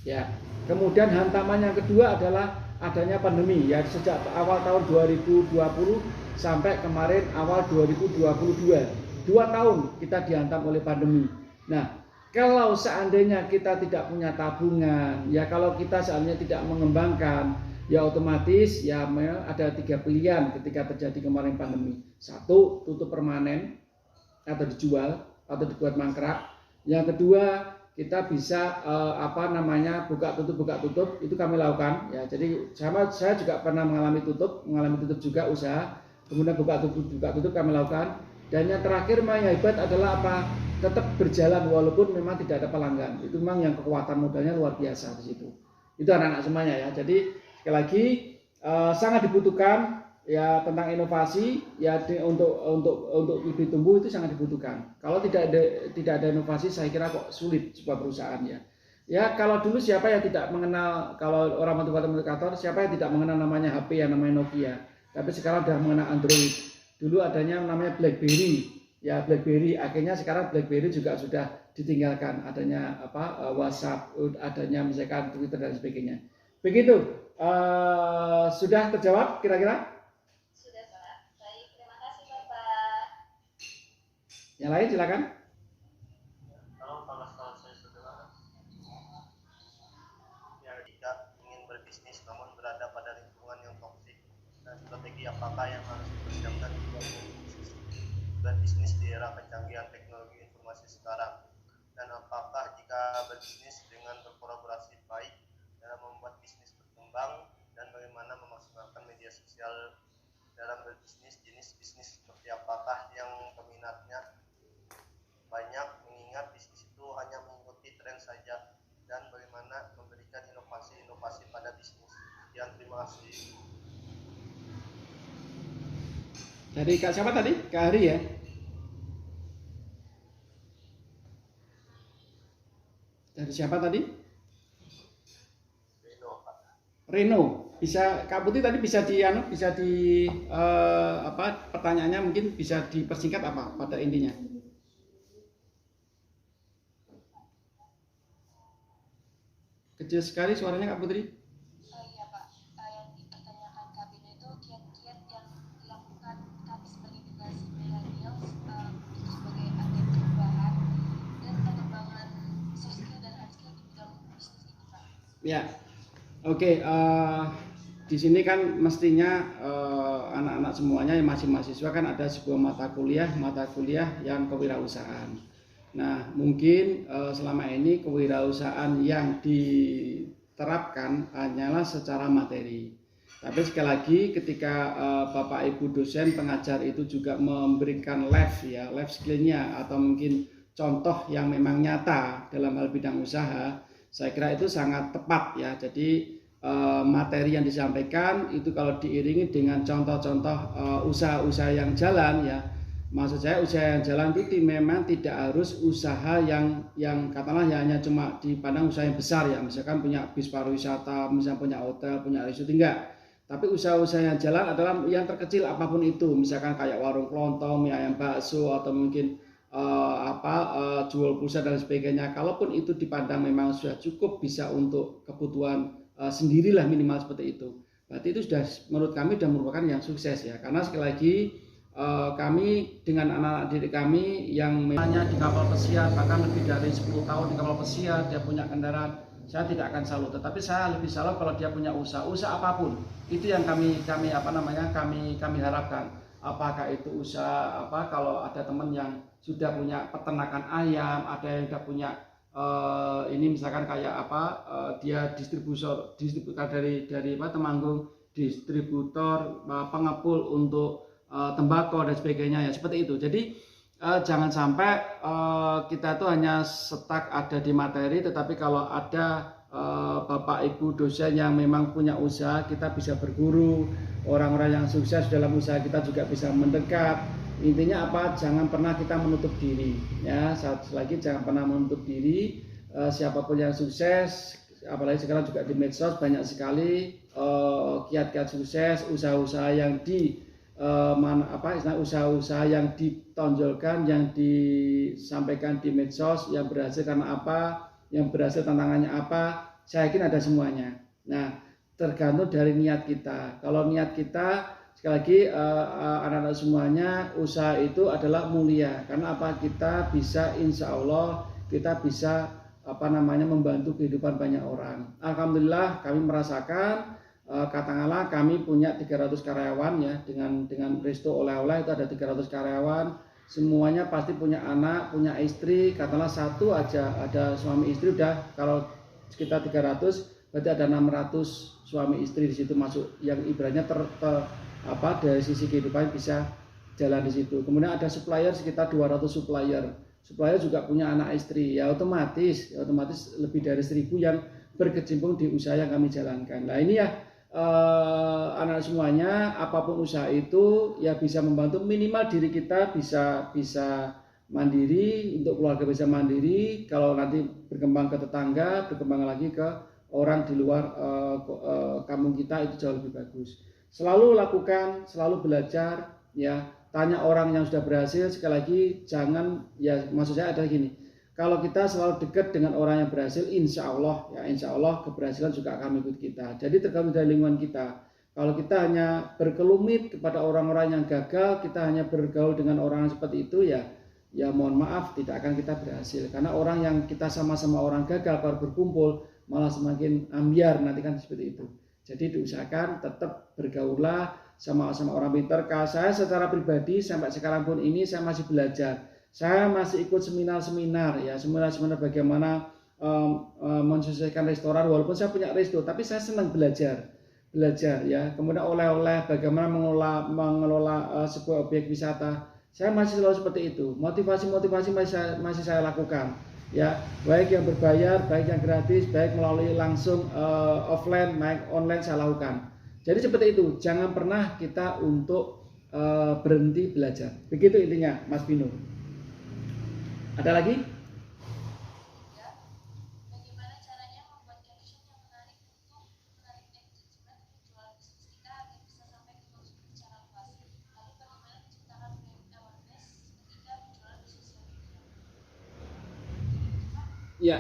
ya. Kemudian hantaman yang kedua adalah adanya pandemi ya, sejak awal tahun 2020 sampai kemarin awal 2022, 2 tahun kita dihantam oleh pandemi. Nah, kalau seandainya kita tidak punya tabungan, ya kalau kita seandainya tidak mengembangkan, ya otomatis ya ada 3 pilihan ketika terjadi kemarin pandemi. 1, tutup permanen atau dijual atau dibuat mangkrak. Yang kedua, kita bisa buka tutup itu kami lakukan ya. Jadi saya juga pernah mengalami tutup juga usaha, kemudian buka tutup kami lakukan. Dan yang terakhir yang hebat adalah apa? Tetap berjalan walaupun memang tidak ada pelanggan. Itu memang yang kekuatan modalnya luar biasa di situ. Itu anak-anak semuanya ya. Jadi sekali lagi sangat dibutuhkan ya tentang inovasi ya, untuk lebih tumbuh itu sangat dibutuhkan. Kalau tidak ada inovasi, saya kira kok sulit sebuah perusahaan ya. Ya kalau dulu siapa yang tidak mengenal, kalau orang multiplikator siapa yang tidak mengenal namanya HP yang namanya Nokia. Tapi sekarang sudah mengenal Android. Dulu adanya namanya BlackBerry. Ya BlackBerry, akhirnya sekarang BlackBerry juga sudah ditinggalkan, adanya WhatsApp, adanya misalkan Twitter dan sebagainya. Begitu, sudah terjawab kira-kira? Sudah Pak, baik, terima kasih Bapak. Yang lain silakan. Kalau saya saudara yang tidak ingin berbisnis namun berada pada lingkungan yang toksik, dan strategi apakah yang harus dipersiapkan berbisnis di era kecanggihan teknologi informasi sekarang, dan apakah jika berbisnis dengan berkolaborasi baik dalam membuat bisnis berkembang, dan bagaimana memaksimalkan media sosial dalam berbisnis, jenis bisnis seperti apakah yang peminatnya banyak, mengingat bisnis itu hanya mengikuti tren saja, dan bagaimana memberikan inovasi pada bisnis. Sekian, terima kasih. Dari Kak siapa tadi? Kak Hari ya? Dari siapa tadi? Reno. Bisa Kak Putih tadi bisa pertanyaannya mungkin bisa dipersingkat apa pada intinya? Kecil sekali suaranya Kak Putri. Iya Pak, yang dipertanyakan kabin itu kiat-kiat yang dilakukan kami sebagai generasi milenial itu sebagai agen perubahan dan pengembangan soft skill dan hard skill di bidang bisnis ini Pak. Ya, oke. Di sini kan mestinya anak-anak semuanya yang masih mahasiswa kan ada sebuah mata kuliah yang kewirausahaan. Nah, mungkin selama ini kewirausahaan yang diterapkan hanyalah secara materi. Tapi sekali lagi ketika Bapak Ibu dosen pengajar itu juga memberikan life skillnya atau mungkin contoh yang memang nyata dalam hal bidang usaha, saya kira itu sangat tepat ya. Jadi materi yang disampaikan itu kalau diiringi dengan contoh-contoh usaha-usaha yang jalan ya. Maksud saya usaha yang jalan itu memang tidak harus usaha yang katakanlah ya hanya cuma dipandang usaha yang besar ya, misalkan punya bis pariwisata, misalnya punya hotel, punya resort, enggak. Tapi usaha-usaha yang jalan adalah yang terkecil apapun itu, misalkan kayak warung kelontong, mie ayam bakso atau mungkin jual pulsa dan sebagainya. Kalaupun itu dipandang memang sudah cukup bisa untuk kebutuhan sendirilah minimal seperti itu. Berarti itu sudah menurut kami sudah merupakan yang sukses ya. Karena sekali lagi kami dengan anak-anak didik kami yang memangnya di kapal pesiar bahkan lebih dari 10 tahun di kapal pesiar, dia punya kendaraan, saya tidak akan salut. Tetapi saya lebih salut kalau dia punya usaha apapun. Itu yang kami harapkan. Apakah itu usaha kalau ada teman yang sudah punya peternakan ayam, ada yang sudah punya ini misalkan kayak dia distributor dari Temanggung, distributor pengepul untuk tembakau dan sebagainya ya, seperti itu. Jadi jangan sampai kita tuh hanya stuck ada di materi, tetapi kalau ada Bapak Ibu dosen yang memang punya usaha, kita bisa berguru. Orang-orang yang sukses dalam usaha kita juga bisa mendekat. Intinya apa? Jangan pernah kita menutup diri. Ya, satu lagi jangan pernah menutup diri. Siapapun yang sukses, apalagi sekarang juga di medsos banyak sekali kiat-kiat sukses, usaha-usaha yang usaha-usaha yang ditonjolkan, yang disampaikan di medsos, yang berhasil karena apa, yang berhasil tantangannya apa, saya yakin ada semuanya. Nah, tergantung dari niat kita. Kalau niat kita, sekali lagi anak-anak semuanya, usaha itu adalah mulia. Karena apa? Kita bisa, insya Allah, kita bisa membantu kehidupan banyak orang. Alhamdulillah kami merasakan, katakanlah kami punya 300 karyawan ya, dengan Resto Oleh-oleh itu ada 300 karyawan. Semuanya pasti punya anak, punya istri, katakanlah satu aja ada suami istri, udah kalau sekitar 300 berarti ada 600 suami istri di situ masuk, yang ibaratnya dari sisi kehidupan bisa jalan di situ. Kemudian ada supplier sekitar 200 supplier juga punya anak istri, ya otomatis lebih dari 1000 yang berkecimpung di usaha yang kami jalankan. Nah ini ya anak semuanya, apapun usaha itu ya bisa membantu, minimal diri kita bisa mandiri, untuk keluarga bisa mandiri. Kalau nanti berkembang ke tetangga, berkembang lagi ke orang di luar kampung kita, itu jauh lebih bagus. Selalu lakukan, selalu belajar ya. Tanya orang yang sudah berhasil. Sekali lagi jangan, ya maksud saya adalah gini, kalau kita selalu dekat dengan orang yang berhasil, insya Allah keberhasilan juga akan mengikut kita. Jadi tergantung dari lingkungan kita. Kalau kita hanya berkelumit kepada orang-orang yang gagal, kita hanya bergaul dengan orang seperti itu, ya mohon maaf, tidak akan kita berhasil. Karena orang yang kita sama-sama orang gagal, kalau berkumpul malah semakin ambiar, nanti kan seperti itu. Jadi diusahakan tetap bergaullah sama-sama orang pintar. Kalau saya secara pribadi sampai sekarang pun ini saya masih belajar. Saya masih ikut seminar ya, seminar bagaimana mensukseskan restoran. Walaupun saya punya resto, tapi saya senang belajar ya. Kemudian oleh-oleh, bagaimana mengelola sebuah objek wisata. Saya masih selalu seperti itu. Motivasi masih saya lakukan. Ya, baik yang berbayar, baik yang gratis, baik melalui langsung offline, baik online saya lakukan. Jadi seperti itu. Jangan pernah kita untuk berhenti belajar. Begitu intinya, Mas Bino. Ada lagi? Ya, bagaimana caranya membuat caption yang menarik untuk menarik engagement penjualan bisnis kita agar bisa sampai ke konsumen secara luas? Lalu bagaimana menciptakan brand awareness ketika penjualan di sosial media? Ya,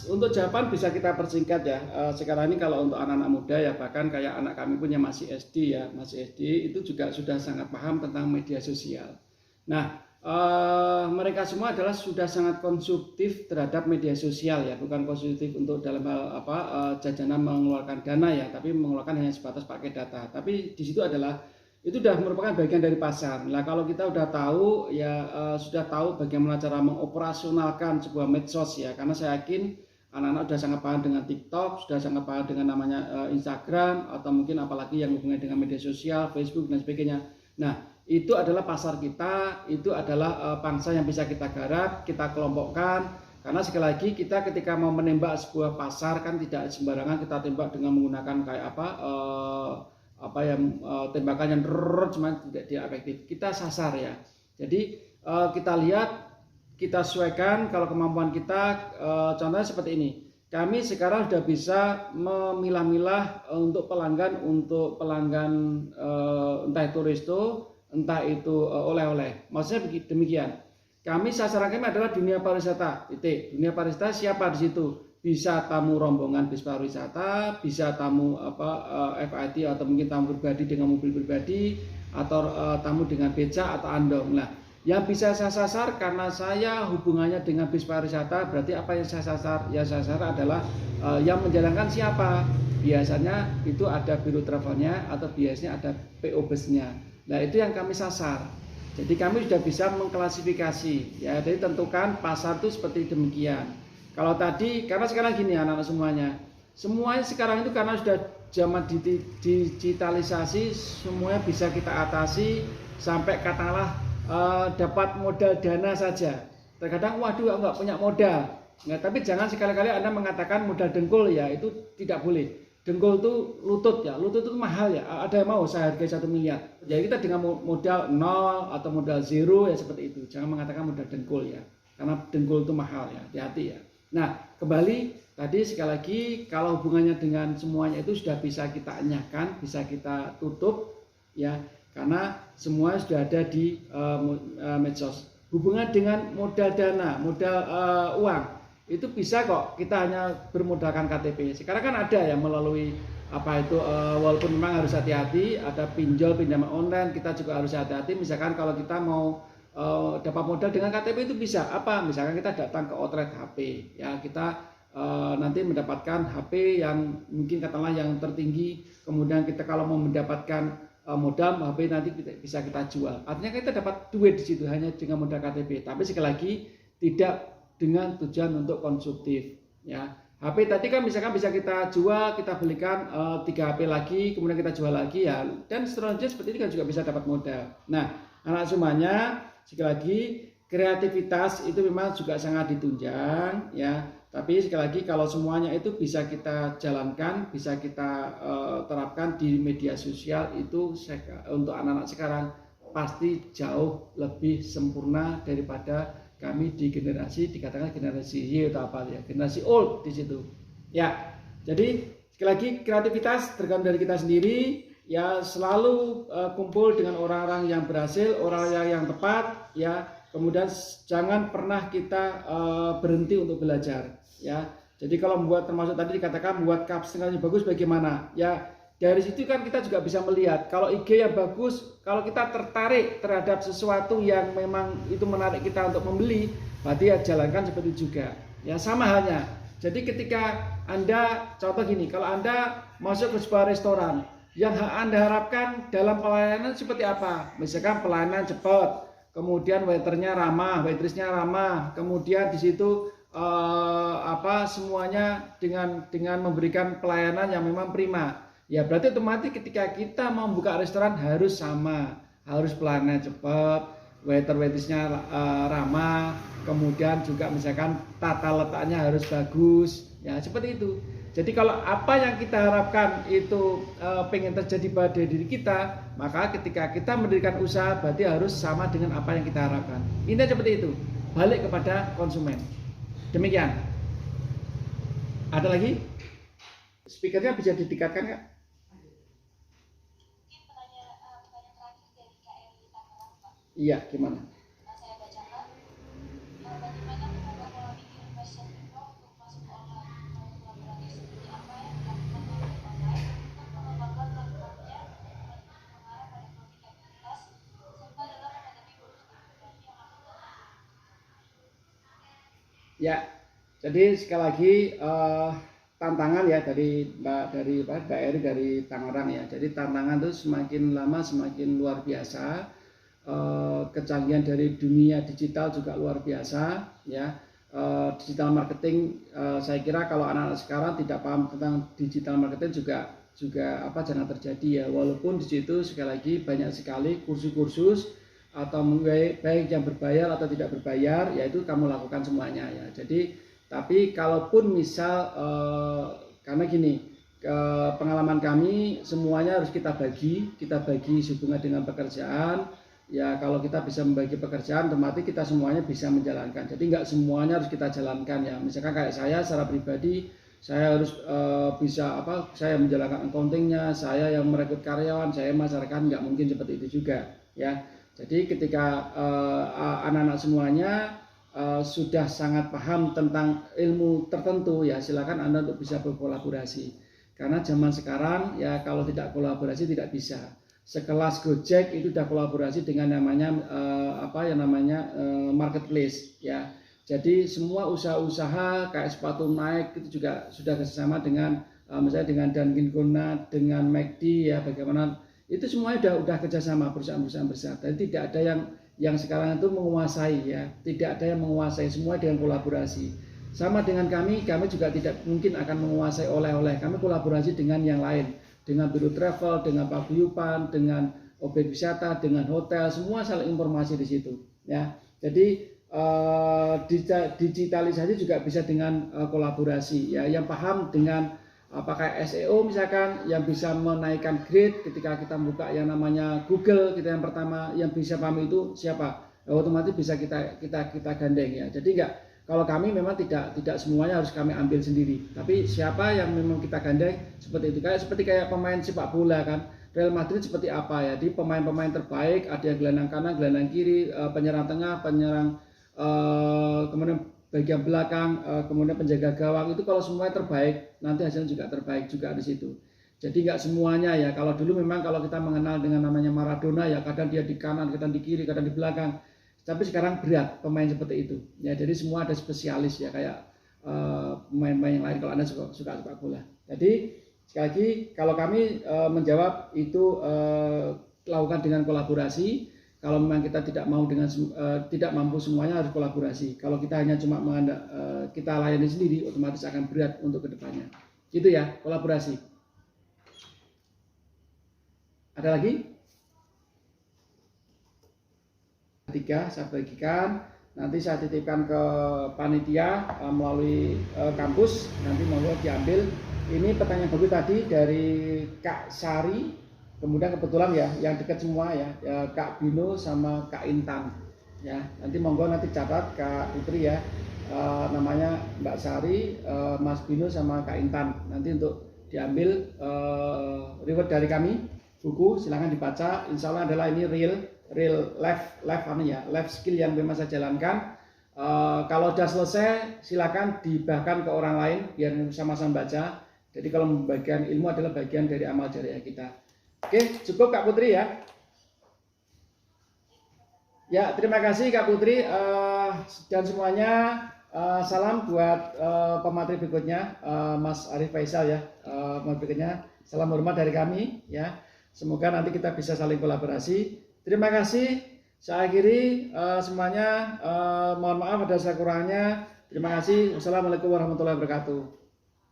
untuk jawaban bisa kita persingkat ya. Sekarang ini kalau untuk anak-anak muda ya, bahkan kayak anak kami punya masih SD ya, masih SD itu juga sudah sangat paham tentang media sosial. Nah, mereka semua adalah sudah sangat konsumtif terhadap media sosial ya, bukan konsumtif untuk dalam hal jajanan mengeluarkan dana ya, tapi mengeluarkan hanya sebatas pakai data. Tapi di situ adalah itu sudah merupakan bagian dari pasar. Nah, kalau kita sudah tahu ya, sudah tahu bagaimana cara mengoperasionalkan sebuah medsos ya, karena saya yakin anak-anak sudah sangat paham dengan TikTok, sudah sangat paham dengan namanya Instagram, atau mungkin apalagi yang hubungannya dengan media sosial, Facebook dan sebagainya. Nah, itu adalah pasar kita, itu adalah pangsa yang bisa kita garap, kita kelompokkan. Karena sekali lagi kita ketika mau menembak sebuah pasar kan tidak sembarangan kita tembak dengan menggunakan kayak tembakan yang cuma tidak efektif. Kita sasar ya. Jadi kita lihat, kita sesuaikan kalau kemampuan kita. Contohnya seperti ini. Kami sekarang sudah bisa memilah-milah untuk pelanggan entah itu resto, entah itu oleh-oleh. Maksudnya demikian. Kami sasaran kami adalah dunia pariwisata. Dunia pariwisata siapa di situ? Bisa tamu rombongan bis pariwisata, bisa tamu FIT atau mungkin tamu pribadi dengan mobil pribadi, atau tamu dengan beca atau andong. Nah, yang bisa saya sasar karena saya hubungannya dengan bis pariwisata, berarti apa yang saya sasar? Yang saya sasar adalah yang menjalankan siapa? Biasanya itu ada biro travelnya atau biasanya ada PO busnya. Nah, itu yang kami sasar. Jadi kami sudah bisa mengklasifikasi ya, jadi tentukan pasar itu seperti demikian. Kalau tadi, karena sekarang gini anak-anak semuanya sekarang itu karena sudah zaman digitalisasi semuanya bisa kita atasi sampai katakanlah dapat modal dana saja. Terkadang waduh nggak punya modal. Nah, tapi jangan sekali-kali Anda mengatakan modal dengkul ya, itu tidak boleh. Dengkul itu lutut ya, lutut itu mahal ya. Ada yang mau seharga 1 miliar. Jadi kita dengan modal 0 atau modal 0 ya seperti itu. Jangan mengatakan modal dengkul ya, karena dengkul itu mahal ya, hati-hati ya. Nah, kembali tadi sekali lagi kalau hubungannya dengan semuanya itu sudah bisa kita enyahkan, bisa kita tutup ya, karena semua sudah ada di medsos. Hubungan dengan modal dana, modal uang itu bisa kok kita hanya bermodalkan KTP. Sekarang kan ada yang melalui apa itu walaupun memang harus hati-hati, ada pinjol pinjaman online, kita juga harus hati-hati. Misalkan kalau kita mau dapat modal dengan KTP itu bisa apa? Misalkan kita datang ke outlet HP ya, kita nanti mendapatkan HP yang mungkin katakanlah yang tertinggi, kemudian kita kalau mau mendapatkan modal HP nanti bisa kita jual. Artinya kita dapat duit di situ hanya dengan modal KTP. Tapi sekali lagi tidak dengan tujuan untuk konsumtif. Ya, HP tadi kan misalkan bisa kita jual, kita belikan 3 HP lagi, kemudian kita jual lagi ya, dan seterusnya seperti ini kan juga bisa dapat modal. Nah, anak semuanya sekali lagi kreativitas itu memang juga sangat ditunjang ya. Tapi sekali lagi kalau semuanya itu bisa kita jalankan, bisa kita terapkan di media sosial itu untuk anak-anak sekarang pasti jauh lebih sempurna daripada kami di generasi dikatakan generasi Y atau apa ya, generasi old di situ. Ya, jadi sekali lagi kreativitas tergantung dari kita sendiri ya, selalu kumpul dengan orang-orang yang berhasil, orang-orang yang tepat ya. Kemudian jangan pernah kita berhenti untuk belajar ya. Jadi kalau membuat, termasuk tadi dikatakan membuat caption bagus bagaimana ya, dari situ kan kita juga bisa melihat kalau IG yang bagus, kalau kita tertarik terhadap sesuatu yang memang itu menarik kita untuk membeli, berarti ya jalankan seperti itu juga ya. Sama halnya, jadi ketika Anda contoh gini, kalau Anda masuk ke sebuah restoran, yang Anda harapkan dalam pelayanan seperti apa? Misalkan pelayanan cepat, kemudian waiternya ramah, waitressnya ramah, kemudian di situ semuanya dengan memberikan pelayanan yang memang prima. Ya berarti otomatis ketika kita mau buka restoran harus sama, harus pelayanan cepat, waiter-waitressnya ramah, kemudian juga misalkan tata letaknya harus bagus, ya seperti itu. Jadi kalau apa yang kita harapkan itu pengen terjadi pada diri kita, maka ketika kita mendirikan usaha berarti harus sama dengan apa yang kita harapkan. Intinya seperti itu, balik kepada konsumen. Demikian. Ada lagi? Speakernya bisa ditingkatkan nggak? Mungkin pertanyaan terakhir dari KRI Tangerang, Pak. Iya, gimana? Saya bacakan, bagaimana mengubah pola pikir investor Indo untuk masuk online, kolaborasi seperti apa yang dilakukan oleh online untuk mengembangkan platformnya dan mengarah pada profitabilitas serta dalam menghadapi bonus demografi yang akan datang. Ya, jadi sekali lagi tantangan ya dari Mbak Eri dari Tangerang ya. Jadi tantangan itu semakin lama semakin luar biasa. Kecanggihan dari dunia digital juga luar biasa ya. Digital marketing saya kira kalau anak-anak sekarang tidak paham tentang digital marketing juga jangan terjadi ya. Walaupun di situ sekali lagi banyak sekali kursus-kursus atau baik yang berbayar atau tidak berbayar, yaitu kamu lakukan semuanya ya. Jadi tapi kalaupun misal karena gini, pengalaman kami semuanya harus kita bagi sehubungan dengan pekerjaan ya. Kalau kita bisa membagi pekerjaan otomatis kita semuanya bisa menjalankan. Jadi nggak semuanya harus kita jalankan ya. Misalkan kayak saya secara pribadi, saya harus saya menjalankan accountingnya, saya yang merekrut karyawan, saya masyarakat, nggak mungkin seperti itu juga ya. Jadi ketika anak-anak semuanya sudah sangat paham tentang ilmu tertentu ya, silakan Anda untuk bisa berkolaborasi. Karena zaman sekarang ya kalau tidak kolaborasi tidak bisa. Sekelas Gojek itu sudah kolaborasi dengan namanya marketplace ya. Jadi semua usaha-usaha kayak sepatu Nike itu juga sudah kerjasama dengan misalnya dengan Dunkin Donut, dengan McD ya, bagaimana itu semuanya udah kerjasama perusahaan-perusahaan besar. Jadi tidak ada yang sekarang itu menguasai ya, tidak ada yang menguasai, semua dengan kolaborasi. Sama dengan kami juga tidak mungkin akan menguasai oleh-oleh. Kami kolaborasi dengan yang lain, dengan biro travel, dengan paguyuban, dengan objek wisata, dengan hotel, semua saling informasi di situ. Ya, jadi digitalisasi juga bisa dengan kolaborasi. Ya, yang paham dengan pakai SEO misalkan, yang bisa menaikkan grade ketika kita buka yang namanya Google, kita yang pertama yang bisa paham itu siapa, otomatis bisa kita gandeng ya. Jadi kalau kami memang tidak semuanya harus kami ambil sendiri, tapi siapa yang memang kita gandeng seperti itu. Seperti kayak pemain sepak bola kan, Real Madrid seperti apa ya, di pemain-pemain terbaik, ada yang gelandang kanan, gelandang kiri, penyerang tengah, penyerang kemudian bagian belakang, kemudian penjaga gawang, itu kalau semuanya terbaik nanti hasilnya juga terbaik juga di situ. Jadi nggak semuanya ya. Kalau dulu memang kalau kita mengenal dengan namanya Maradona ya, kadang dia di kanan, kadang di kiri, kadang di belakang. Tapi sekarang berat pemain seperti itu. Ya, jadi semua ada spesialis ya, kayak pemain-pemain yang lain kalau Anda suka sepak bola. Jadi sekali lagi kalau kami menjawab itu lakukan dengan kolaborasi. Kalau memang kita tidak mampu semuanya, harus kolaborasi. Kalau kita hanya cuma kita layani sendiri, otomatis akan berat untuk kedepannya. Gitu ya, kolaborasi. Ada lagi? Tiga saya bagikan, nanti saya titipkan ke panitia melalui kampus, nanti mau diambil. Ini pertanyaan bagus tadi dari Kak Sari, kemudian kebetulan ya yang dekat semua ya, Kak Bino sama Kak Intan ya. Nanti monggo nanti catat Kak Putri ya, namanya Mbak Sari, Mas Bino sama Kak Intan, nanti untuk diambil reward dari kami, buku silakan dibaca. Insya Allah adalah ini real life skill yang memang saya jalankan. Kalau sudah selesai silakan dibahkan ke orang lain biar sama-sama baca. Jadi kalau membagikan ilmu adalah bagian dari amal jariah kita. Oke, cukup Kak Putri ya. Ya, terima kasih Kak Putri dan semuanya. Salam buat pemateri berikutnya, Mas Arif Faisal ya. Berikutnya salam hormat dari kami ya. Semoga nanti kita bisa saling kolaborasi. Terima kasih. Saya akhiri semuanya. Mohon maaf ada saya kurangnya. Terima kasih. Wassalamualaikum warahmatullahi wabarakatuh.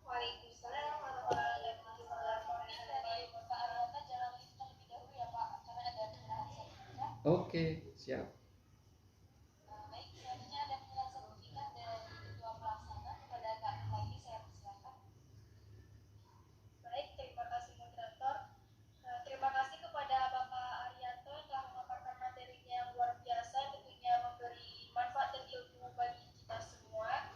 Waalaikumsalam warahmatullahi wabarakatuh. Oke, siap. Baik, selanjutnya ada penjelasan singkat dari Ketua Pelaksana kepada kami lagi, saya persilakan. Baik, terima kasih moderator. Terima kasih kepada Bapak Arianto yang telah memaparkan materinya yang luar biasa, tentunya memberi manfaat dan ilmu bagi kita semua.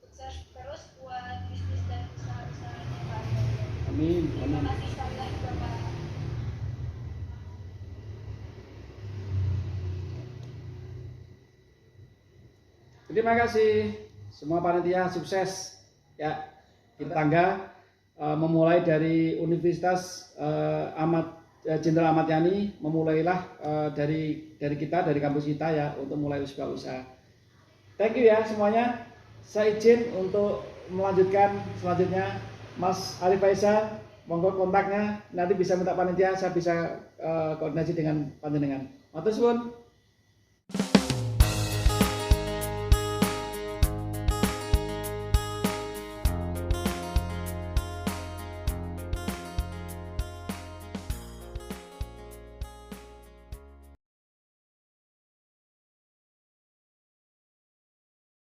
Sukses terus buat bisnis dan usaha-usahanya Pak Arianto. Amin. Terima Amin. kasih sekali lagi Bapak. Terima kasih semua panitia, sukses ya. Kita tangga memulai dari Universitas Jenderal Ahmad Yani, memulailah dari kita, dari kampus kita ya, untuk mulai usaha. Thank you ya semuanya. Saya izin untuk melanjutkan selanjutnya. Mas Arif Faisal, monggo kontaknya, nanti bisa minta panitia, saya bisa koordinasi dengan panjenengan. Matur suwun.